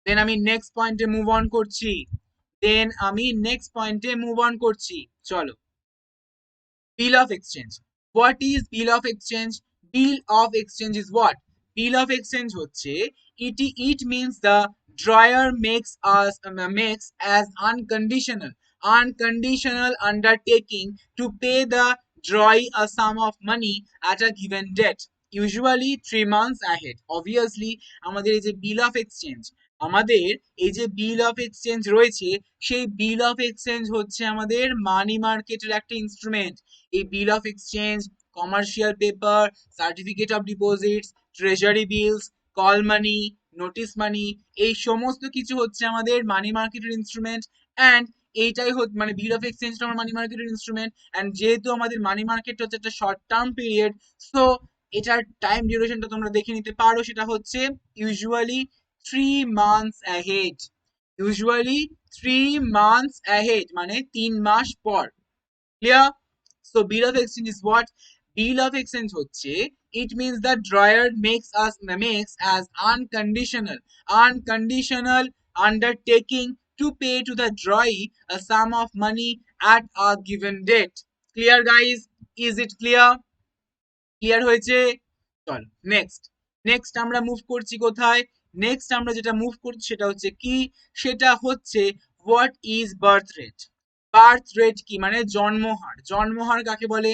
Speaker 1: দেন আমি নেক্সট পয়েন্টে মুভ অন করছি, চলো। Bill of exchange. What is bill of exchange? Bill of exchange is what? Bill of exchange হচ্ছে it means the drawer makes as unconditional undertaking to pay the drawee a sum of money at a given date, usually 3 months ahead. Obviously আমাদের এই যে বিল of exchange, আমাদের এই যে বিল of exchange রয়েছে, সেই বিল of exchange হচ্ছে আমাদের মানি মার্কেটের একটা ইনস্ট্রুমেন্ট। এই bill of exchange commercial paper, certificate of deposits, treasury bills, call money, notice money, এই সমস্ত কিছু হচ্ছে আমাদের মানি মার্কেটের ইনস্ট্রুমেন্ট। অ্যান্ড এইটাই মানে বিল অফ এক্সচেঞ্জটা আমার মানি মার্কেটের ইনস্ট্রুমেন্ট। অ্যান্ড যেহেতু আমাদের মানি মার্কেট হচ্ছে একটা শর্ট টার্ম পিরিয়ড, সো এটার টাইম ডিউরেশনটা তোমরা দেখে নিতে পারো, সেটা হচ্ছে usually 3 months ahead, usually 3 months ahead, মানে 3 মাস পর। Clear? So bill of exchange is what? Bill of exchange হচ্ছে, it means that drawer makes as unconditional undertaking to pay to the drawee a sum of money at a given date. Clear guys? Is it clear? Clear হয়েছে? চল next. Next আমরা move করছি কোথায়? Next আমরা যেটা move করছি সেটা হচ্ছে কি? সেটা হচ্ছে what is birth rate. Birth rate কি? মানে জন্মহার। জন্মহার কাকে বলে?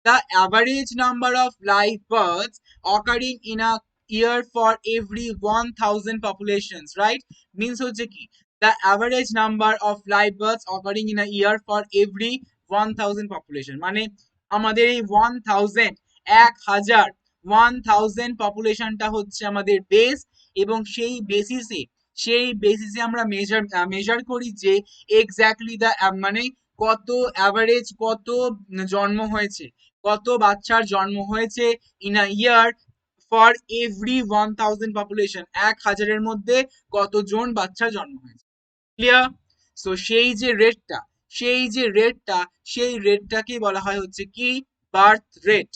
Speaker 1: The average number of live বার্থস occurring in a year for every 1000 populations, right? Means হচ্ছে কি, the average number of live births occurring in a year for every 1000 population, মানে আমাদের এই 1000, 1000, 1000 পপুলেশনটা হচ্ছে আমাদের বেস। এবং সেই বেসিসে আমরা মেজার করি যে এক্স্যাক্টলি দ্য মানে কত অ্যাভারেজ, কত জন্ম হয়েছে, কত বাচ্চার জন্ম হয়েছে in a year for every 1000 population, 1000-এর মধ্যে কতজন বাচ্চার জন্ম হয়েছে। ক্লিয়ার? সো সেই রেটটাকে বলা হয় হচ্ছে কি? Birth rate.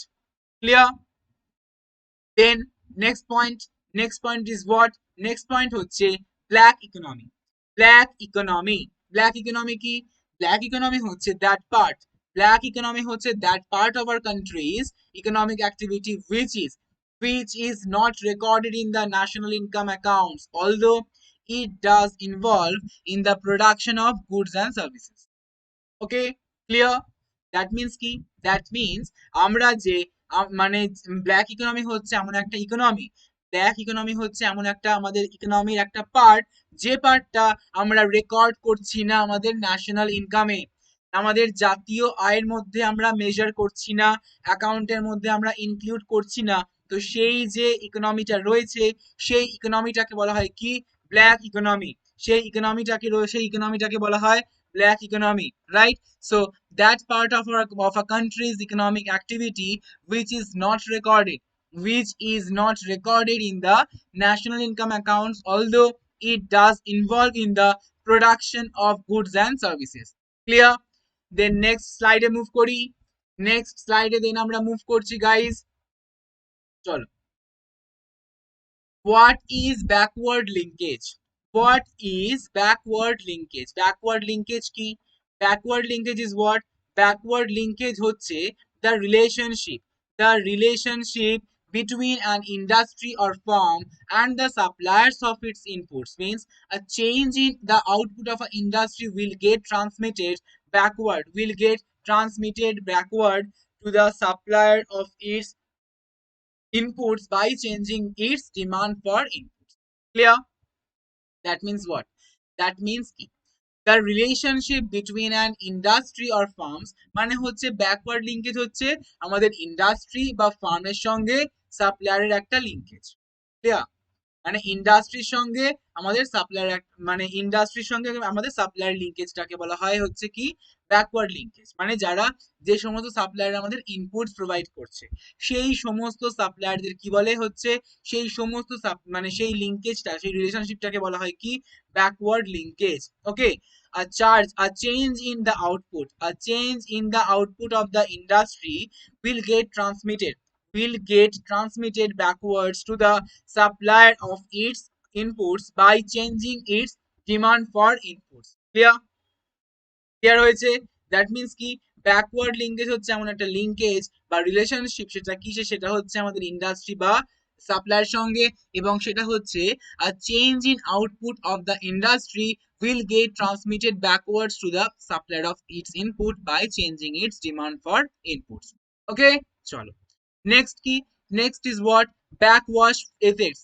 Speaker 1: Clear? Then next point is what? Next point হচ্ছে ব্ল্যাক ইকোনমি। ব্ল্যাক ইকোনমি কি? ব্ল্যাক ইকোনমি হচ্ছে that part of our country's economic activity which is not recorded in the national income accounts, although it does involve in the production of goods and services. Okay, clear? That means কি? That means আমরা যে মানে black economy হচ্ছে এমন একটা আমাদের ইকোনমির একটা part, যে পার্টটা আমরা রেকর্ড করছি না আমাদের ন্যাশনাল ইনকামে, আমাদের জাতীয় আয়ের মধ্যে আমরা মেজার করছি না, অ্যাকাউন্টের মধ্যে আমরা ইনক্লুড করছি না। তো সেই যে ইকোনমিটা রয়েছে, সেই ইকোনমিটাকে বলা হয় কি? Black economy. সেই ইকোনমিটাকে বলা হয় black economy, right? So that part of a country's economic activity which is not recorded in the national income accounts, although it does involve in the production of goods and services. Clear? Then next slide move kori. Next slide then আমরা move করছি guys, চলো। What is backward linkage? Backward linkage কি? Backward linkage is what? Backward linkage হচ্ছে the relationship between an industry or firm and the suppliers of its inputs. Means a change in the output of an industry will get transmitted backward to the supplier of its inputs by changing its demand for inputs. Clear? That means what? That means the relationship between an industry or firms, মানে হচ্ছে backward linkage হচ্ছে আমাদের industry বা ফার্মের সঙ্গে সাপ্লায়ারের একটা linkage. Clear? মানে ইন্ডাস্ট্রির সঙ্গে আমাদের সাপ্লায়ার লিঙ্কেজটাকে বলা হয় হচ্ছে কি? Backward linkage. মানে যারা যে সমস্ত সাপ্লায়ার আমাদের ইনপুটস প্রোভাইড করছে, সেই সমস্ত সাপ্লায়ারদের কি বলে হচ্ছে, সেই সমস্ত সেই লিঙ্কেজটা, সেই রিলেশনশিপটাকে বলা হয় কি? Backward linkage. Okay, a change in the output of the industry will get transmitted backwards to the supplier of its inputs by changing its demand for inputs. Clear হয়েছে? দ্যাট মিন্স কি? ব্যাকওয়ার্ড লিঙ্কেজ হচ্ছে এমন একটা linkage বা relationship, সেটা হচ্ছে আমাদের industry বা সাপ্লায়ার সঙ্গে, এবং সেটা হচ্ছে a change in output of the industry will get transmitted backwards to the supplier of its input by changing its demand for inputs. ওকে, চলো নেক্সট কি? Next is what? Backwash effect.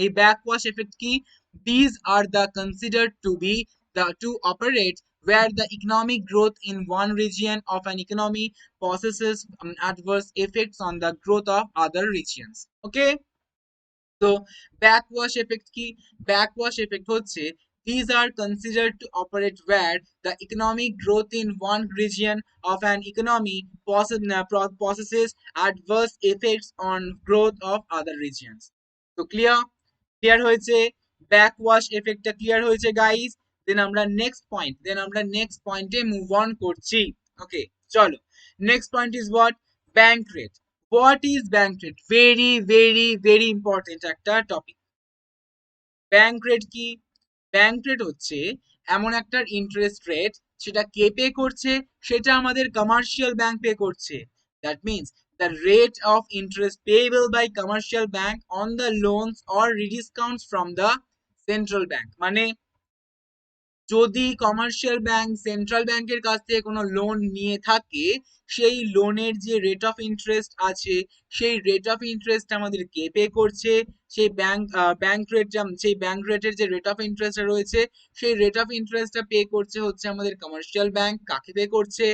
Speaker 1: এই backwash effect কি? These are the considered to be to operate where the economic growth in one region of an economy possesses adverse effects on the growth of other regions. Okay, so backwash effect কি? Backwash effect হচ্ছে these are considered to operate where the economic growth in one region of an economy possesses adverse effects on growth of other regions. So clear? Clear হয়েছে? Backwash এফেক্টটা clear হয়েছে guys? দেন আমরা next পয়েন্টে move on করছি। Okay, চলো। Next point is what? Bank rate. What is bank rate? Very very very important একটা topic. Bank rate কি? Bank rate হচ্ছে এমন একটা ইন্টারেস্ট রেট, সেটা কে পে করছে? সেটা আমাদের কমার্শিয়াল ব্যাংক পে করছে। That means the rate of interest payable by commercial bank on the loans or rediscounts from the central bank। মানে যদি কমার্শিয়াল ব্যাংক সেন্ট্রাল ব্যাংকের কাছ থেকে কোনো লোন নিয়ে থাকে, সেই লোনের যে রেট অফ ইন্টারেস্ট আছে, সেই রেট অফ ইন্টারেস্ট আমাদের কে পে করছে? সেই ব্যাংক রেটের যে রেট অফ ইন্টারেস্ট রয়েছে, সেই রেট অফ ইন্টারেস্টটা পে করছে হচ্ছে আমাদের কমার্শিয়াল ব্যাংক। কাকে পে করছে?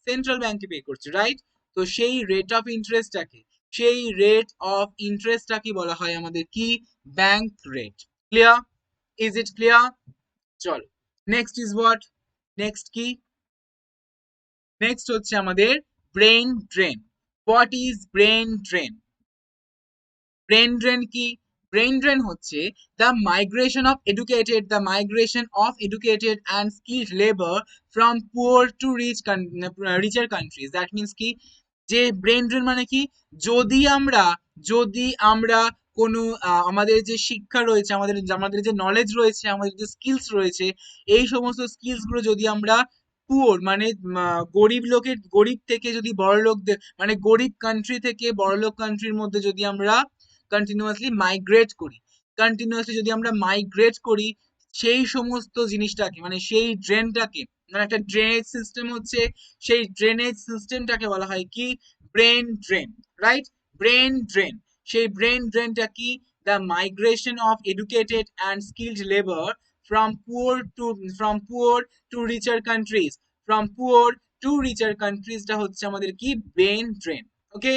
Speaker 1: সেন্ট্রাল ব্যাংকে পে করছে, রাইট? তো সেই রেট অফ ইন্টারেস্টটাকে, সেই রেট অফ ইন্টারেস্টটাকে বলা হয় আমাদের কি? Bank rate. Clear? Is it clear? চলো, নেক্সট ইজ হোয়াট? নেক্সট কি? নেক্সট হচ্ছে আমাদের brain drain. What is brain drain? Brain drain কি? ব্রেন ড্রেন হচ্ছে the migration of educated and skilled labor from poor to richer countries. That means কি? যে brain drain মানে কি? যদি আমরা কোনো আমাদের যে শিক্ষা রয়েছে, আমাদের আমাদের যে নলেজ রয়েছে, আমাদের যে স্কিলস রয়েছে, এই সমস্ত স্কিলস গুলো যদি আমরা পুওর মানে গরিব থেকে যদি বড় লোকদের, মানে গরিব কান্ট্রি থেকে বড় লোক কান্ট্রির মধ্যে যদি আমরা কন্টিনিউয়াসলি যদি আমরা মাইগ্রেট করি, সেই সমস্ত জিনিসটাকে, মানে সেই ড্রেনটাকে, মানে একটা ড্রেনেজ সিস্টেম হচ্ছে, সেই ড্রেনেজ সিস্টেমটাকে বলা হয় কি? Brain drain, right? Brain drain. সেই ব্রেন ড্রেনটা কি? The migration of educated and skilled labour from poor to from poor to richer countries, from poor to richer countries টা হচ্ছে আমাদের কি? Brain drain. Okay,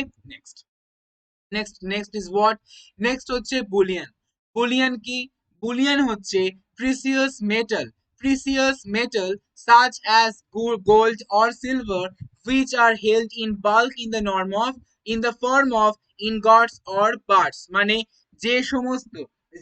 Speaker 1: next is what? Next হচ্ছে Boolean. Boolean কি? Boolean হচ্ছে precious metal such as gold or silver which are held in bulk in the form of ingots or bars। মানে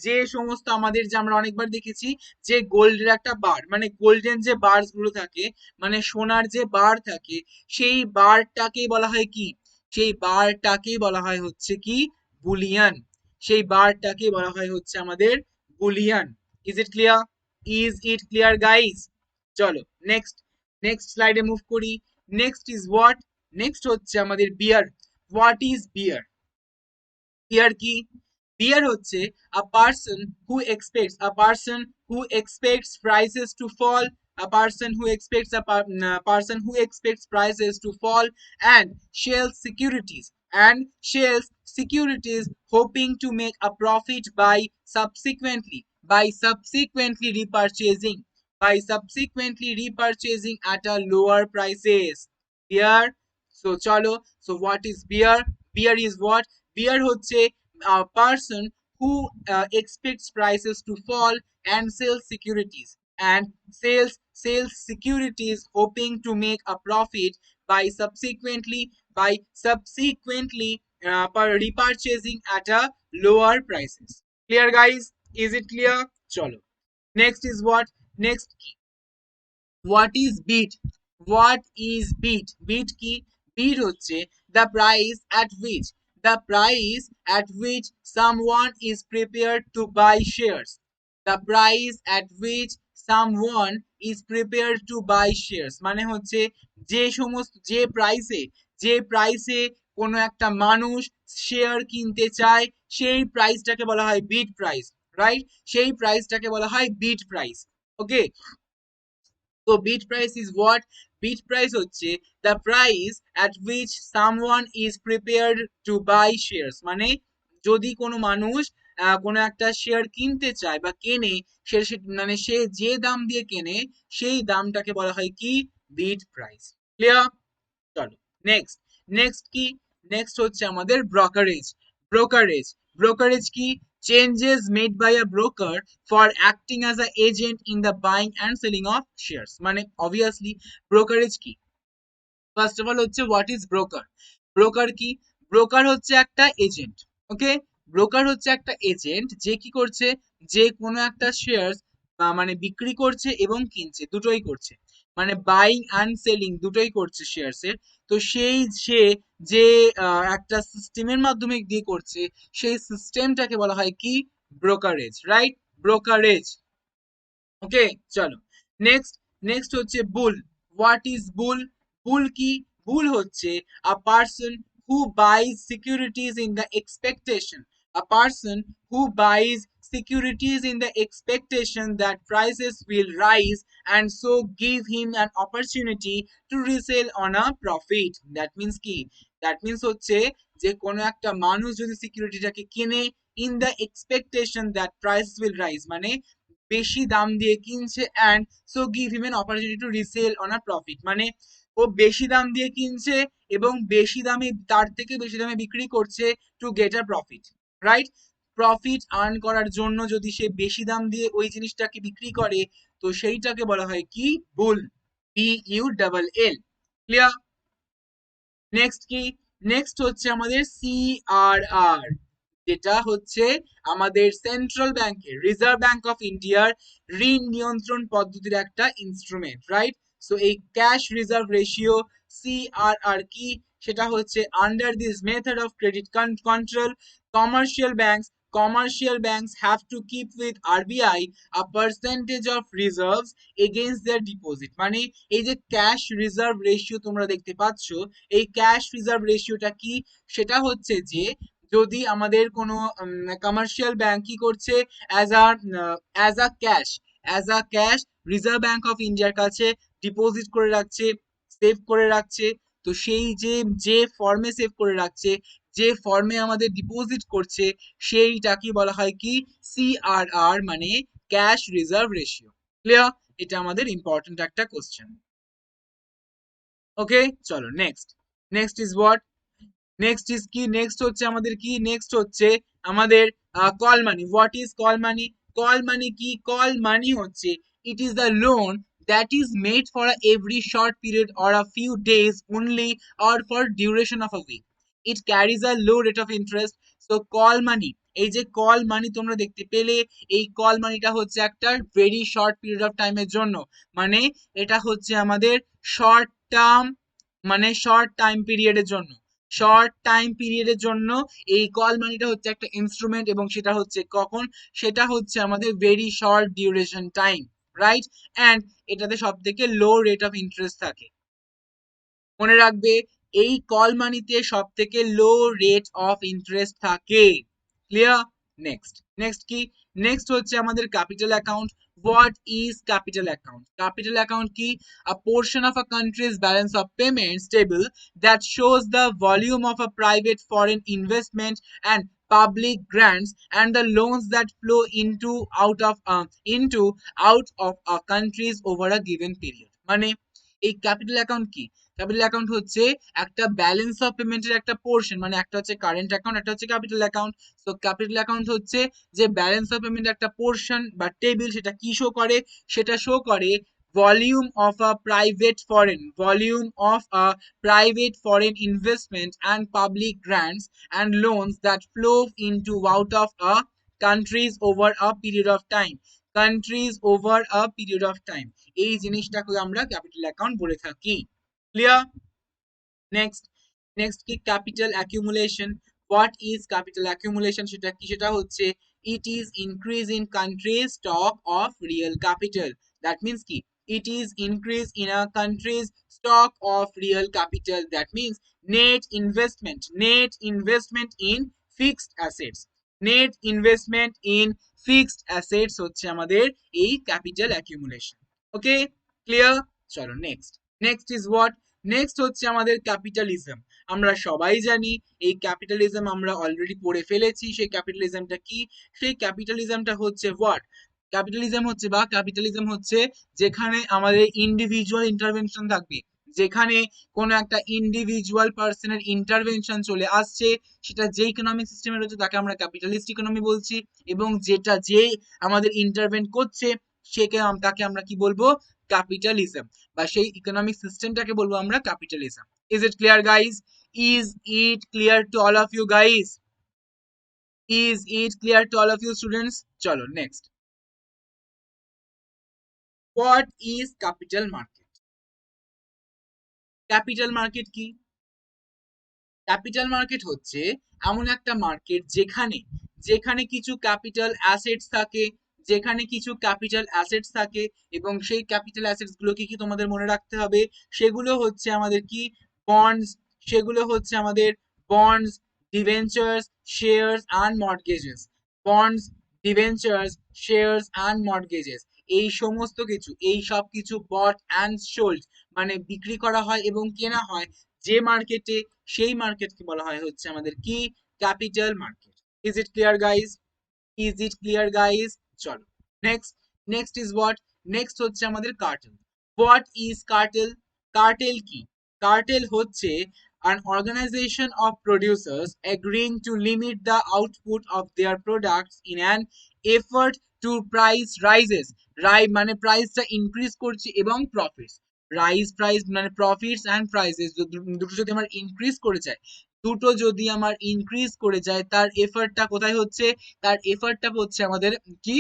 Speaker 1: যে সমস্ত আমাদের, যে আমরা অনেকবার দেখেছি যে গোল্ডের একটা বার, মানে গোল্ডেন যে বারস গুলো থাকে, মানে সোনার যে বার থাকে, সেই বারটাকেই বলা হয় কি? সেই বারটাকেই বলা হয় হচ্ছে কি? বুলিয়ান। সেই বারটাকে বলা হয় হচ্ছে আমাদের Boolean. Is it clear? Guys? চলো, নেক্সট স্লাইডে মুভ করি। Next is what? নেক্সট হচ্ছে আমাদের বিয়ার। হোয়াট ইজ বিয়ার? বিয়ার কি? বিয়ার হচ্ছে a person who expects prices to fall, a person who expects prices to fall and sells securities hoping to make a profit by subsequently repurchasing at a lower prices. Beer. So chalo, so what is beer? Beer is what? Beer হচ্ছে a person who expects prices to fall and sells securities hoping to make a profit by subsequently repurchasing at a lower prices. Clear guys? Is it clear? Chalo, next is what? Next কি? What is bid? Bid কি? Bid হচ্ছে the price at which someone is prepared to buy shares. The price at which someone is prepared to buy shares মানে হচ্ছে যে প্রাইসে কোনো একটা মানুষ শেয়ার কিনতে চায়, সেই প্রাইসটাকে বলা হয় বিড প্রাইস, রাইট? সেই প্রাইসটাকে বলা হয় বিড price. Okay, so bid price is what? Bid price হচ্ছে the price at which someone is prepared to buy shares। মানে যদি কোনো মানুষ কোনো একটা শেয়ার কিনতে চায় বা কেনে, মানে সে যে দাম দিয়ে কেনে সেই দামটাকে বলা হয় কি বিড প্রাইস। ক্লিয়ার? চলো নেক্সট। নেক্সট কি? নেক্সট হচ্ছে আমাদের ব্রোকারেজ। ব্রোকারেজ, ব্রোকারেজ কি? Charges made by a broker for acting as a agent in the buying and selling of shares. মানে অবভিয়াসলি ব্রোকারেজ কি? ফার্স্ট অফ অল হচ্ছে what is broker. Broker কি? Broker হচ্ছে একটা agent. ওকে, broker হচ্ছে একটা agent যে কি করছে, যে কোনো একটা শেয়ার মানে বিক্রি করছে এবং কিনছে, দুটোই করছে, মানে বাইং অ্যান্ড সেলিং দুটোই করছে শেয়ার্স এর। তো সেই সে যে একটা সিস্টেমের মাধ্যমে দিয়ে করছে, সেই সিস্টেমটাকে বলা হয় কি ব্রোকারেজ, রাইট? ব্রোকারেজ। ওকে, চলো নেক্সট। নেক্সট হচ্ছে বুল। হোয়াট ইজ বুল? বুল কি? বুল হচ্ছে a person who বাইজ securities in the expectation, a person who বাইজ securities in the expectation that prices will rise and so give him an opportunity to resell on a profit. That means কি? That means হচ্ছে যে কোনো একটা মানুষ যদি সিকিউরিটিটাকে কিনে in the expectation that prices will rise, মানে বেশি দাম দিয়ে কিনছে, and so give him an opportunity to resell on a profit, মানে ও বেশি দাম দিয়ে কিনছে এবং বেশি দামে, তার থেকে বেশি দামে বিক্রি করছে to get a profit, right? Profit earn করার জন্য যদি সে বেশি দাম দিয়ে ওই জিনিসটাকে বিক্রি করে, তো সেইটাকে বলা হয় কি বুল, BULL। ক্লিয়ার? নেক্সট কি? নেক্সট হচ্ছে আমাদের CRR, যেটা হচ্ছে আমাদের সেন্ট্রাল ব্যাংকের, রিজার্ভ ব্যাংক অফ ইন্ডিয়ার ঋণ নিয়ন্ত্রণ পদ্ধতির একটা ইনস্ট্রুমেন্ট, রাইট? সো এই ক্যাশ রিজার্ভ রেশিও, CRR কি? সেটা হচ্ছে under this method of credit control, commercial banks commercial banks have to keep with RBI a percentage of reserves against their deposit। মানে এই যে ক্যাশ রিজার্ভ রেশিও তোমরা দেখতে পাচ্ছ, এই ক্যাশ রিজার্ভ রেশিওটা কি? সেটা হচ্ছে যে যদি আমাদের কোনো কমার্শিয়াল ব্যাংক কি করছে, as a cash, reserve bank of ইন্ডিয়ার কাছে ডিপোজিট করে রাখছে, সেভ করে রাখছে, তো সেই যে যে ফর্মে সেভ করে রাখছে, যে ফর্মে আমাদের ডিপোজিট করছে, সেইটা কি বলা হয় কি CRR, মানে ক্যাশ রিজার্ভ রেশিও। ক্লিয়ার? এটা আমাদের ইম্পর্টেন্ট একটা কোশ্চেন। ওকে, চলো next. Next is what? Next is কি? নেক্সট হচ্ছে আমাদের কি? নেক্সট হচ্ছে আমাদের call money. What is call money? Call money কি? কল মানি হচ্ছে it is the loan that is made for every short period or a few days only or for duration of a week. It carries a low rate of interest. So call money, এই যে call মানি তোমরা দেখতে পেলে, এই call মানিটা হচ্ছে একটা very short period of টাইমের জন্য, মানে এটা হচ্ছে আমাদের শর্ট টার্ম, মানে শর্ট টাইম পিরিয়ডের জন্য, শর্ট টাইম পিরিয়ডের জন্য এই কল মানিটা হচ্ছে একটা ইনস্ট্রুমেন্ট, এবং সেটা হচ্ছে কখন? সেটা হচ্ছে আমাদের very short duration time, right? And এটাতে সব থেকে লো রেট অফ ইন্টারেস্ট থাকে। মনে রাখবে, এই কল মানিতে সব থেকে লো রেট অফ ইন্টারেস্ট থাকে। ক্লিয়ার? নেক্সট। নেক্সট কি? নেক্সট হচ্ছে আমাদের capital account. What is capital account? Capital account কি? a portion of a country's balance of payments table that shows the volume of a private foreign investment and public grants and the loans that flow out of a countries over a given period। মানে এই capital account কি? Capital account হচ্ছে একটা balance of পেমেন্টের একটা portion, মানে একটা হচ্ছে কারেন্ট অ্যাকাউন্ট, একটা হচ্ছে ক্যাপিটাল অ্যাকাউন্ট। তো ক্যাপিটাল অ্যাকাউন্ট হচ্ছে যে ব্যালেন্স অফ পেমেন্টের একটা পোর্শন বা টেবিল, সেটা কি শো করে? সেটা শো করে volume of a private foreign, volume of a private foreign investment and public grants and loans that flow into out of a countries over a period of time, countries over a period of time, এই জিনিসটাকে আমরা capital account বলে থাকি। Clear? Next. Next কি? Capital accumulation. What is capital accumulation? সেটা কি? সেটা হচ্ছে it is increase in country's stock of real capital. That means কি? It is increase in a country's stock of real capital. That means net investment, net investment in fixed assets, net investment in fixed assets হচ্ছে আমাদের এই capital accumulation. ওকে, clear? চলো next. Next is what? Next হচ্ছে আমাদের capitalism. আমরা সবাই জানি এই ক্যাপিটালিজম আমরা অলরেডি পড়ে ফেলেছি। সেই ক্যাপিটালিজমটা কি? সেই ক্যাপিটালিজমটা হচ্ছে হোয়াট? ক্যাপিটালিজম হচ্ছে যেখানে আমাদের ইন্ডিভিজুয়াল ইন্টারভেনশন থাকবে, যেখানে কোনো একটা ইন্ডিভিজুয়াল পার্সনের ইন্টারভেনশন চলে আসছে, সেটা যে ইকোনমিক সিস্টেমে রয়েছে তাকে আমরা ক্যাপিটালিস্ট ইকোনমি বলছি, এবং যেটা যে আমাদের ইন্টারভেন করছে তাকে আমরা কি বলবো? ক্যাপিটালিজম, বা সেই ইকোনমিক সিস্টেমটাকে বলবো আমরা capitalism. Is it clear guys? Is it clear to all of you guys? Is it clear to all of you students? চলো নেক্সট। What is capital market? Capital market কি? ক্যাপিটাল মার্কেট হচ্ছে এমন একটা মার্কেট যেখানে যেখানে কিছু ক্যাপিটাল অ্যাসেটস থাকে, যেখানে কিছু ক্যাপিটাল অ্যাসেটস থাকে, এবং সেই ক্যাপিটাল অ্যাসেটস গুলো কি কি তোমাদের মনে রাখতে হবে? সেগুলো হচ্ছে আমাদের কি? বন্ডস। সেগুলো হচ্ছে আমাদের bonds, debentures, shares and mortgages. Bonds, debentures, shares and mortgages, এই সমস্ত কিছু, এই সব কিছু বট অ্যান্ড সোল্ড, মানে বিক্রি করা হয় এবং কেনা হয় যে মার্কেটে, সেই মার্কেটকে বলা হয় হচ্ছে আমাদের কি? Capital market. Is it clear guys? Is it clear guys? চলো next. Next is what? Next হচ্ছে আমাদের cartel. What is cartel? Cartel কি? কার্টেল হচ্ছে an organization of producers agreeing to limit the output of their products in an effort to price rises. মানে প্রাইসটা increase করছে এবং profits, price মানে profits and prices দুটো যদি আমার ইনক্রিজ করে যায়, দুটো যদি আমার ইনক্রিজ করে যায়, তার এফর্টটা কোথায় হচ্ছে? তার এফর্টটা হচ্ছে আমাদের কি?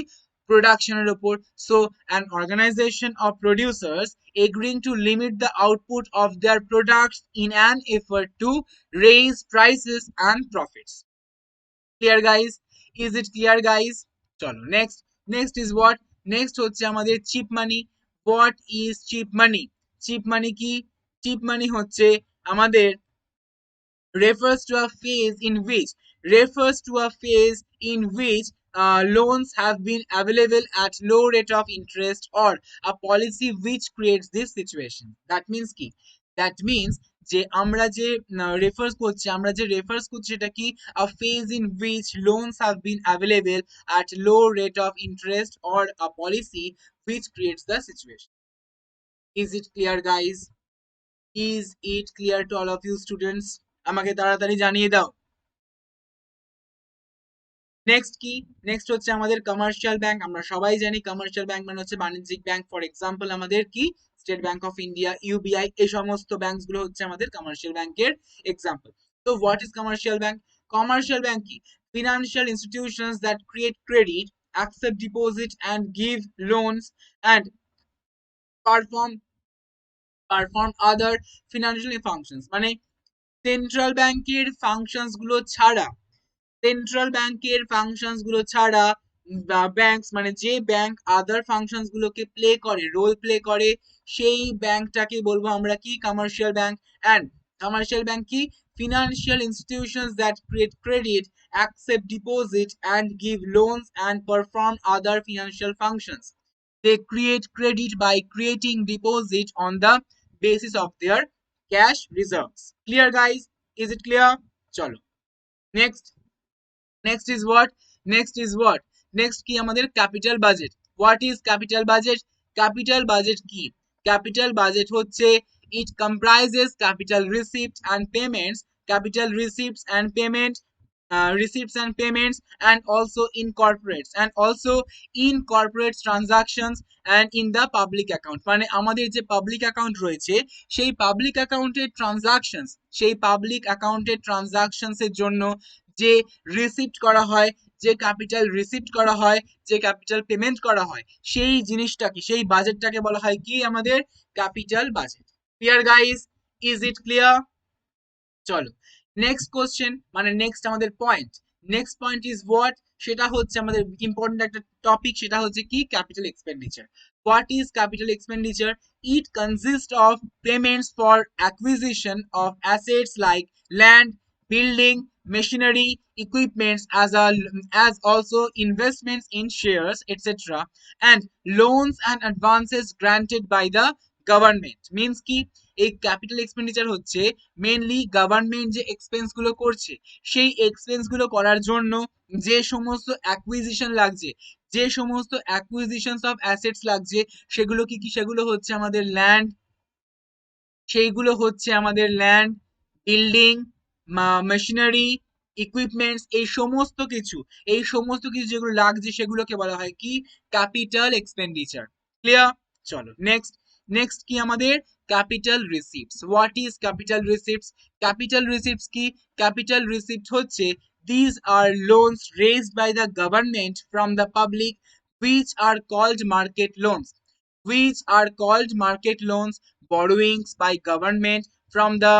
Speaker 1: প্রোডাকশনের উপর। So an organization of producers agreeing to limit the output of their products in an effort to raise prices and profits. Clear guys? Is it clear guys? চলো next. Next is what? Next হচ্ছে আমাদের cheap money. What is cheap money? cheap money কি? cheap money হচ্ছে আমাদের refers to a phase in which refers to a phase in which loans have been available at low rate of interest, or a policy which creates this situation. That means কি? That means যে আমরা যে refers করছি, সেটা কি? a phase in which loans have been available at low rate of interest, or a policy which creates the situation. Is it clear guys? Is it clear to all of you students? আমাকে তাড়াতাড়ি জানিয়ে দাও। Next কি? Next হচ্ছে আমাদের commercial bank. আমরা সবাই জানি কমার্শিয়াল ব্যাংক মানে হচ্ছে বাণিজ্যিক ব্যাংক। ফর এক্সাম্পল আমাদের কি? State bank of India, UBI, এই সমস্ত ব্যাংকস গুলো হচ্ছে আমাদের কমার্শিয়াল ব্যাংকের এক্সাম্পল। তো what is commercial bank? Commercial bank কি? Financial institutions that create credit, accept deposit and give loans, and perform other financial functions। মানে সেন্ট্রাল ব্যাংকের ফাংশনস গুলো ছাড়া, সেন্ট্রাল ব্যাংকের ফাংশনস গুলো ছাড়া ব্যাংকস, মানে যে ব্যাংক আদার ফাংশনস গুলোকে প্লে করে, রোল প্লে করে, সেই ব্যাংকটাকে বলবো আমরা কি? Commercial bank. And commercial bank কি? financial institutions that create credit, accept deposit and give loans and perform other financial functions. They create credit by creating deposit on the basis of their cash reserves. Clear guys? Is it clear? চলো next. Next is what? Next is what? Next কি? আমাদের capital budget. What is capital budget? Capital budget কি? Capital budget হচ্ছে it comprises capital receipts and payments, capital receipts and payment, receipts and payments, and also incorporates transactions and in the public account। মানে আমাদের যে public account রয়েছে, সেই public অ্যাকাউন্টের transactions, সেই public অ্যাকাউন্টের ট্রানজাকশনস এর জন্য যে রিসিপ্ট করা হয়, যে ক্যাপিটাল রিসিপ্ট করা হয়, যে ক্যাপিটাল পেমেন্ট করা হয়, সেই জিনিসটাকে, সেই বাজেটটাকে বলা হয় কি? আমাদের capital budget. Clear guys? Is it clear? চলো নেক্সট কোশ্চেন, মানে নেক্সট আমাদের point. Next point is what? সেটা হচ্ছে আমাদের ইম্পর্টেন্ট একটা টপিক, সেটা হচ্ছে কি? Capital expenditure. What is capital expenditure? It consist of payments for acquisition of assets like land, building, machinery, equipments, as also investments in shares, etc., and loans and advances granted by the government means কি, এই capital expenditure হচ্ছে mainly government যে expense গুলো করছে সেই expense গুলো করার জন্য যে সমস্ত অ্যাকুইজিশন লাগছে, যে সমস্ত অ্যাকুইজিশনস অফ অ্যাসেটস লাগছে, সেগুলো কি কি, সেগুলো হচ্ছে আমাদের ল্যান্ড, সেইগুলো হচ্ছে আমাদের ল্যান্ড, বিল্ডিং, মেশিনারি, ইকুইপমেন্টস, এই সমস্ত কিছু যেগুলো লাগছে সেগুলোকে বলা হয় কি ক্যাপিটাল এক্সপেন্ডিচার। ক্লিয়ার? চলো নেক্সট, নেক্সট কি আমাদের capital receipts. What is capital receipts? Capital receipts কি? ক্যাপিটাল রিসিপ্ট হচ্ছে these are loans raised by the government from the public which are called market loans, which are called market loans, borrowings by government from the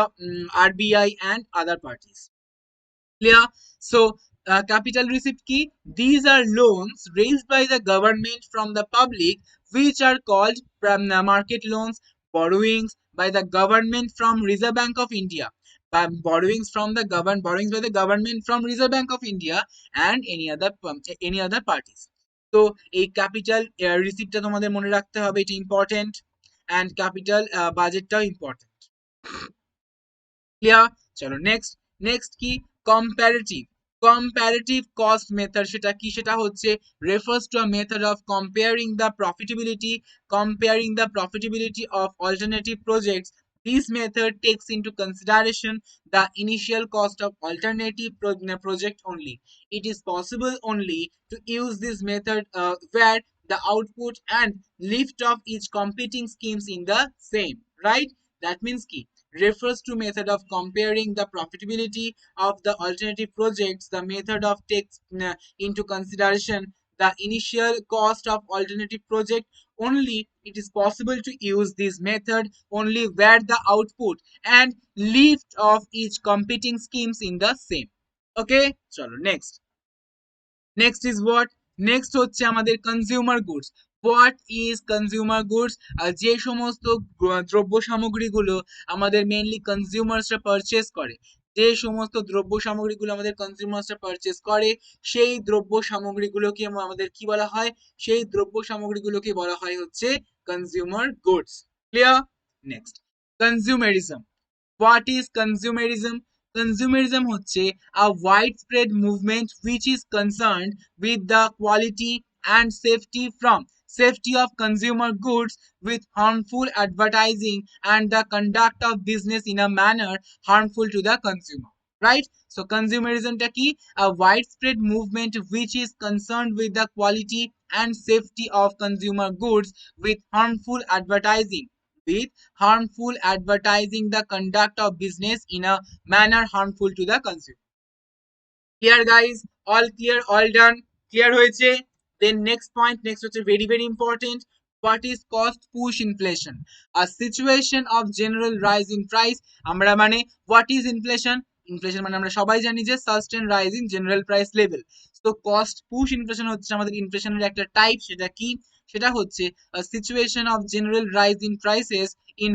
Speaker 1: RBI and other parties. Clear? So capital receipt key, these are loans raised by the government from the public which are called from market loans, borrowings by the government from Reserve Bank of India, borrowings by the government from Reserve Bank of India and any other parties. তো এই capital রিসিপ্টটা তোমাদের মনে রাখতে হবে, এটা important, and capital বাজেটটাও important. Clear? চলো next, next কি কম্পারেটিভ, কম্পারেটিভ কস্ট মেথড। সেটা কি? সেটা হচ্ছে refers to a method of comparing the profitability of alternative projects. This method takes into consideration the initial cost of alternative project only. It is possible only to use this method where the output and lift of each competing schemes in the same, right? That means কি, refers to method of comparing the profitability of the alternative projects. The method of takes into consideration the initial cost of alternative project only. It is possible to use this method only where the output and lift of each competing schemes in the same. Okay, chalo next, next is what, next হচ্ছে আমাদের consumer goods. What is consumer goods? যে সমস্ত দ্রব্য সামগ্রীগুলো আমাদের mainly কনজিউমার্সরা purchase করে, যে সমস্ত দ্রব্য সামগ্রীগুলো আমাদের কনজিউমার্সরা পারচেস করে, সেই দ্রব্য সামগ্রীগুলোকে আমাদের কি বলা হয়? সেই দ্রব্য সামগ্রীগুলোকে বলা হয় হচ্ছে consumer goods. Clear? Next, consumerism. What is consumerism? Consumerism হচ্ছে a widespread movement which is concerned with the quality and safety of consumer goods with harmful advertising and the conduct of business in a manner harmful to the consumer. Right? So consumerism টা কি? A widespread movement which is concerned with the quality and safety of consumer goods with harmful advertising, the conduct of business in a manner harmful to the consumer. Clear guys? All clear? All done? Clear হয়েছে? Then next point, next হচ্ছে very very important. What is cost push inflation? A situation of general rise in price. আমরা মানে what is inflation? Inflation মানে আমরা সবাই জানি যে sustain rise in general price level. তো কস্ট পুশ ইনফ্লেশন হচ্ছে আমাদের ইনফ্লেশনের একটা টাইপ। সেটা কি? সেটা হচ্ছে a situation of general rise in prices in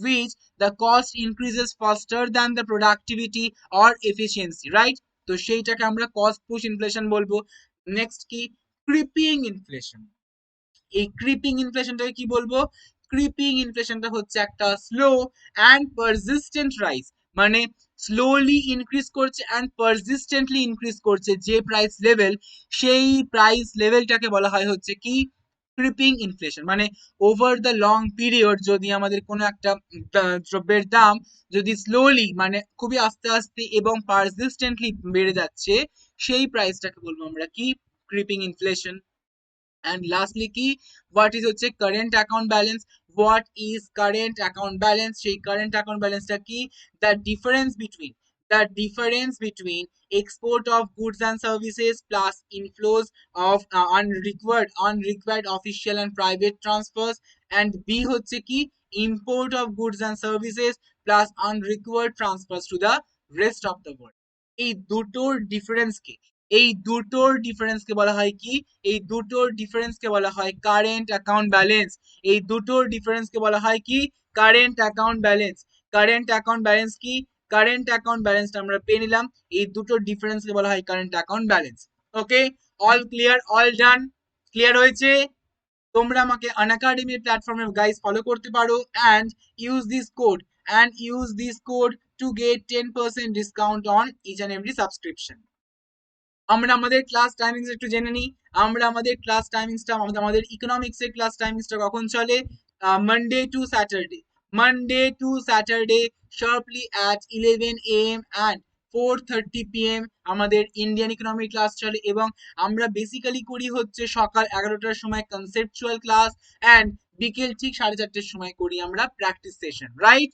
Speaker 1: which the cost increases faster than the productivity or efficiency, right? তো সেইটাকে আমরা কস্ট পুশ ইনফ্লেশন বলবো। নেক্সট কি ক্রিপিং ইনফ্লেশন। এই ক্রিপিং ইনফ্লেশনটাকে কি বলবো? ক্রিপিং ইনফ্লেশনটা হচ্ছে একটা স্লো অ্যান্ড পারসিস্টেন্ট রাইজ, মানে স্লোলি ইনক্রিজ করছে অ্যান্ড পারসিস্টেন্টলি ইনক্রিজ করছে যে প্রাইস লেভেল, সেই প্রাইস লেভেলটাকে বলা হয় হচ্ছে কি ক্রিপিং ইনফ্লেশন। মানে ওভার দ্য লং পিরিয়ড যদি আমাদের কোনো একটা দ্রব্যের দাম যদি স্লোলি মানে খুবই আস্তে আস্তে এবং পারসিস্টেন্টলি বেড়ে যাচ্ছে, সেই প্রাইসটাকে বলবো আমরা কি ক্রিপিং ইনফ্লেশন। And lastly কি what is হচ্ছে current account balance. What is current account balance? সেই current account balance টা কি? The difference between export of goods and services plus inflows of unrequired official and private transfers, and B হচ্ছে কি import of goods and services plus unrequired transfers to the rest of the world. এই দুটোর difference কি? এই দুটোর ডিফারেন্সকে বলা হয় কি? এই দুটোর ডিফারেন্সকে বলা হয় কারেন্ট অ্যাকাউন্ট ব্যালেন্স। এই দুটোর ডিফারেন্সকে বলা হয় কি current account balance. Current account balance কি? কারেন্ট অ্যাকাউন্ট ব্যালেন্সটা আমরা পেয়ে নিলাম। এই দুটোর ডিফারেন্সকে বলা হয় current account balance. Okay, all clear? All done? Clear হয়েছে? তোমরা আমাকে আনএকাডেমি প্ল্যাটফর্মে গাইস ফলো করতে পারো and use this code to get 10% discount on each and every subscription. আমরা আমাদের ক্লাস টাইমিংস একটু জেনে নিই। আমরা আমাদের ক্লাস টাইমিংসটা আমাদের ইকোনমিক্স এর ক্লাস টাইমিংসটা কখন চলে? Monday to Saturday sharply at 11 AM and 4:30 PM আমাদের ইন্ডিয়ান ইকোনমি ক্লাস চলে, এবং আমরা বেসিক্যালি করি হচ্ছে সকাল 11টার সময় কনসেপচুয়াল ক্লাস অ্যান্ড বিকেল ঠিক 4:30টার সময় করি আমরা প্র্যাকটিস সেশন, রাইট?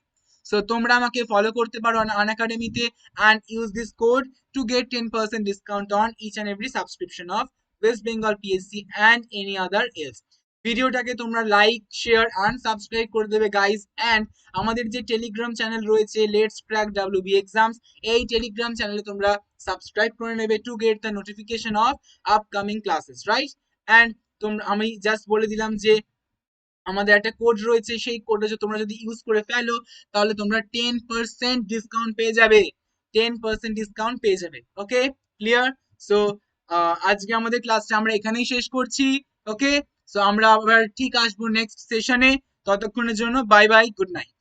Speaker 1: সো তোমরা আমাকে ফলো করতে পারো আনএকাডেমিতে and use this code to get 10% discount on each and every subscription of West Bengal PSC and any other else. ভিডিওটাকে তোমরা লাইক শেয়ার এন্ড সাবস্ক্রাইব করে দেবে গাইস, এন্ড আমাদের যে টেলিগ্রাম চ্যানেল রয়েছে লেটস ক্র্যাক WB এক্সামস, এই Telegram চ্যানেলে তোমরা সাবস্ক্রাইব করে নেবে to get the notification of upcoming classes, right? And তোমরা, আমি জাস্ট বলে দিলাম যে আমাদের একটা কোড রয়েছে, সেই কোডটা তোমরা যদি ইউজ করে ফেলো তাহলে তোমরা 10% ডিসকাউন্ট পেয়ে যাবে, 10% ডিসকাউন্ট পেয়ে যাবে। ওকে, ক্লিয়ার? সো আজকে আমাদের ক্লাসটা আমরা এখানেই শেষ করছি। ওকে, সো আমরা আবার ঠিক আসবো নেক্সট সেশনে। ততক্ষণের জন্য বাই বাই, গুড নাইট।